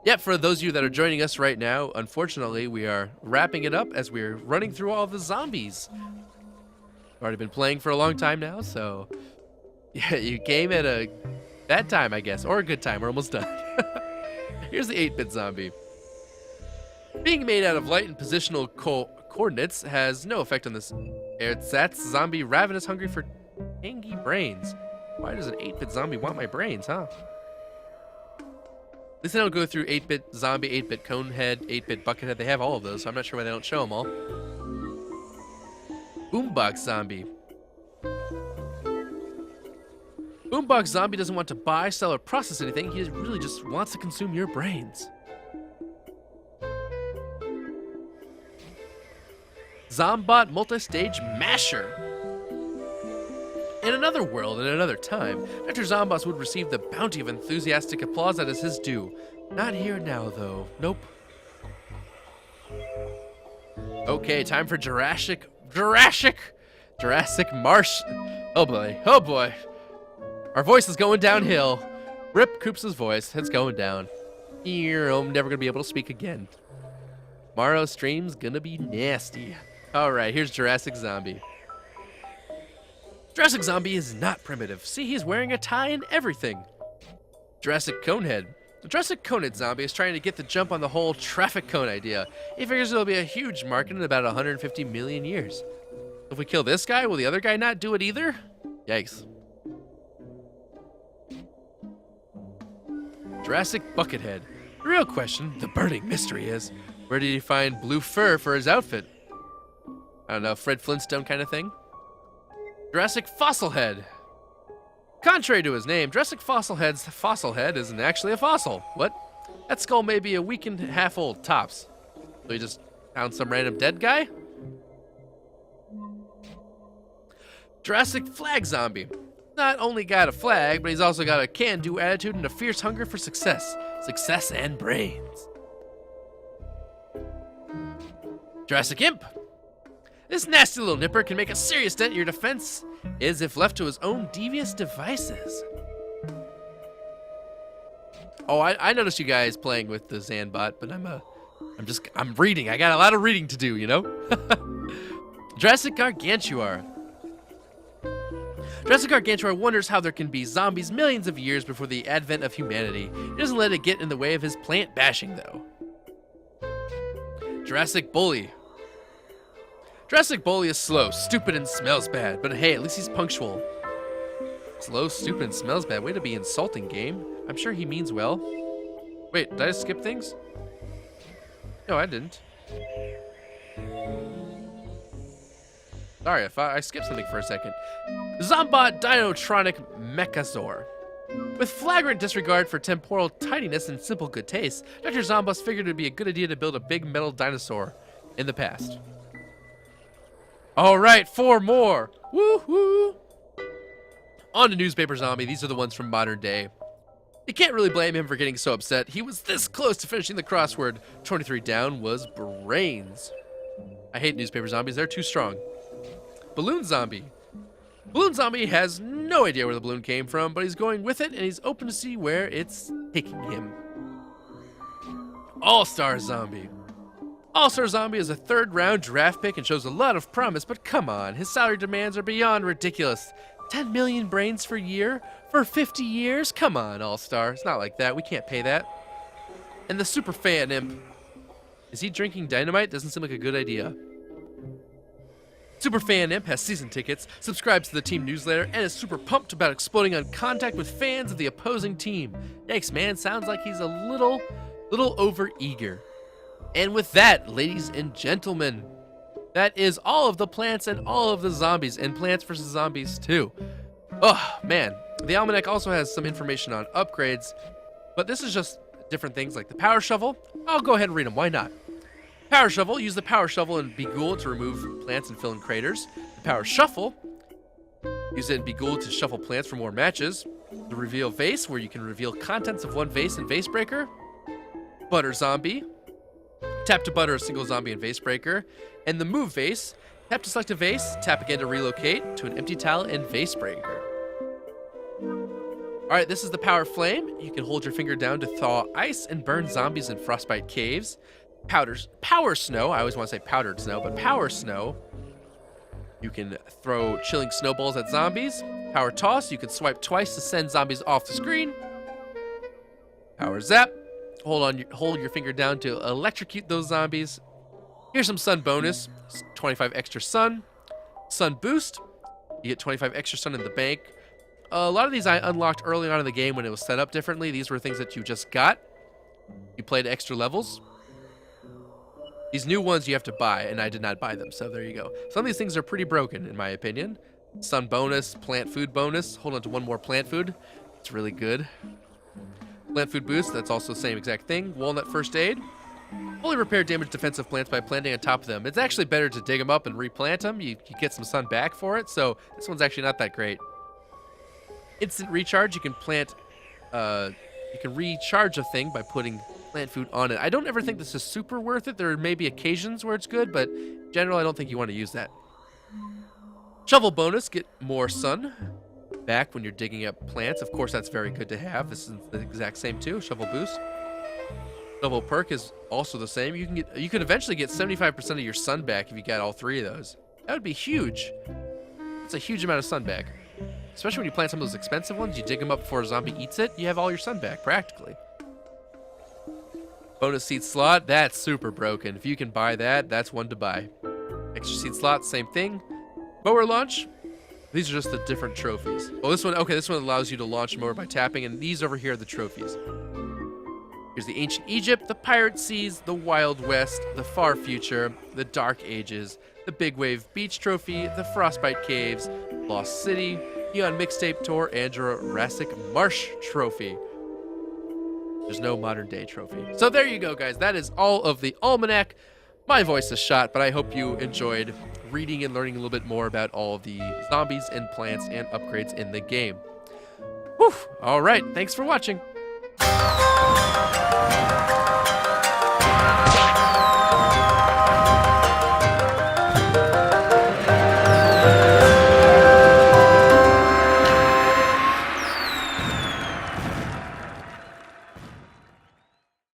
Yep, for those of you that are joining us right now, unfortunately, we are wrapping it up as we're running through all the zombies. Already been playing for a long time now, so yeah, you came at a bad time, I guess, or a good time. We're almost done. Here's the 8-bit zombie. Being made out of light and positional coordinates has no effect on this ersatz zombie ravenous hungry for tangy brains. Why does an 8-bit zombie want my brains, huh? At least they don't go through 8-bit zombie, 8-bit conehead, 8-bit buckethead. They have all of those, so I'm not sure why they don't show them all. Boombox Zombie. Boombox Zombie doesn't want to buy, sell, or process anything. He really just wants to consume your brains. Zombot Multistage Masher. In another world, in another time, Dr. Zomboss would receive the bounty of enthusiastic applause that is his due. Not here now, though. Nope. Okay, time for Jurassic Marsh. Oh boy, oh boy. Our voice is going downhill. Rip Koops' voice, it's going down. I'm never gonna be able to speak again. Tomorrow's stream's gonna be nasty. Alright, here's Jurassic Zombie. Jurassic Zombie is not primitive. See, he's wearing a tie and everything. Jurassic Conehead. The Jurassic Conehead Zombie is trying to get the jump on the whole traffic cone idea. He figures there'll be a huge market in about 150 million years. If we kill this guy, will the other guy not do it either? Yikes. Jurassic Buckethead. The real question, the burning mystery is, where did he find blue fur for his outfit? I don't know, Fred Flintstone kind of thing? Jurassic Fossilhead. Contrary to his name, Jurassic Fossilhead's fossil head isn't actually a fossil. What? That skull may be a week and a half old, tops. So he just found some random dead guy? Jurassic Flag Zombie. Not only got a flag, but he's also got a can-do attitude and a fierce hunger for success. Success and brains. Jurassic Imp. This nasty little nipper can make a serious dent in your defense, is if left to his own devious devices. Oh, I noticed you guys playing with the Zanbot, but I'm reading. I got a lot of reading to do, you know? Jurassic Gargantuar. Jurassic Gargantuar wonders how there can be zombies millions of years before the advent of humanity. He doesn't let it get in the way of his plant bashing, though. Jurassic Bully. Jurassic Bully is slow, stupid, and smells bad, but hey, at least he's punctual. Slow, stupid, and smells bad. Way to be insulting, game. I'm sure he means well. Wait, did I skip things? No, I didn't. Sorry, I skipped something for a second. Zombot Dinotronic Mechazor. With flagrant disregard for temporal tidiness and simple good taste, Dr. Zomboss figured it would be a good idea to build a big metal dinosaur in the past. All right, 4 more. Woohoo! On to Newspaper Zombie. These are the ones from modern day. You can't really blame him for getting so upset. He was this close to finishing the crossword. 23 down was brains. I hate Newspaper Zombies. They're too strong. Balloon Zombie. Balloon Zombie has no idea where the balloon came from, but he's going with it, and he's open to see where it's taking him. All-Star Zombie. All-Star Zombie is a third-round draft pick and shows a lot of promise, but come on, his salary demands are beyond ridiculous. 10 million brains per year? For 50 years? Come on, All-Star. It's not like that. We can't pay that. And the Super Fan Imp. Is he drinking dynamite? Doesn't seem like a good idea. Super Fan Imp has season tickets, subscribes to the team newsletter, and is super pumped about exploding on contact with fans of the opposing team. Yikes, man. Sounds like he's a little over-eager. And with that, ladies and gentlemen, that is all of the plants and all of the zombies, and Plants vs. Zombies too. Oh, man. The Almanac also has some information on upgrades, but this is just different things like the Power Shovel. I'll go ahead and read them. Why not? Power Shovel. Use the Power Shovel in Begool to remove plants and fill in craters. The Power Shuffle. Use it in Begool to shuffle plants for more matches. The Reveal Vase, where you can reveal contents of one vase in Vase Breaker. Butter Zombie. Tap to butter a single zombie in Vase Breaker. And the Move Vase. Tap to select a vase. Tap again to relocate to an empty tile in Vase Breaker. Alright, this is the Power Flame. You can hold your finger down to thaw ice and burn zombies in frostbite caves. Power Snow. I always want to say powdered snow, but Power Snow. You can throw chilling snowballs at zombies. Power Toss. You can swipe twice to send zombies off the screen. Power Zap. Hold your finger down to electrocute those zombies. Here's some sun bonus. 25 extra sun. Sun Boost. You get 25 extra sun in the bank. A lot of these I unlocked early on in the game when it was set up differently. These were things that you just got. You played extra levels. These new ones you have to buy, and I did not buy them, so there you go. Some of these things are pretty broken, in my opinion. Sun bonus, plant food bonus. Hold on to one more plant food. It's really good. Plant food boost, that's also the same exact thing. Walnut first aid. Fully repair damaged defensive plants by planting on top of them. It's actually better to dig them up and replant them. You get some sun back for it, so this one's actually not that great. instant recharge. You can plant, you can recharge a thing by putting plant food on it. I don't ever think this is super worth it. There may be occasions where it's good, but in general, I don't think you want to use that. Shovel bonus, get more sun back when you're digging up plants. Of course, that's very good to have. This is the exact same too. Shovel boost. Shovel perk is also the same. You can eventually get 75% of your sun back if you got all 3 of those. That would be huge. That's a huge amount of sun back. Especially when you plant some of those expensive ones, you dig them up before a zombie eats it, you have all your sun back, practically. Bonus seed slot, that's super broken. If you can buy that, that's one to buy. Extra seed slot, same thing. Mower launch, these are just the different trophies. Oh, this one allows you to launch mower by tapping, and these over here are the trophies. Here's the Ancient Egypt, the Pirate Seas, the Wild West, the Far Future, the Dark Ages, the Big Wave Beach Trophy, the Frostbite Caves, Lost City, Neon Mixtape Tour, and Jurassic Marsh Trophy. There's no modern day trophy. So there you go, guys. That is all of the Almanac. My voice is shot, but I hope you enjoyed reading and learning a little bit more about all of the zombies and plants and upgrades in the game. Whew. All right. Thanks for watching.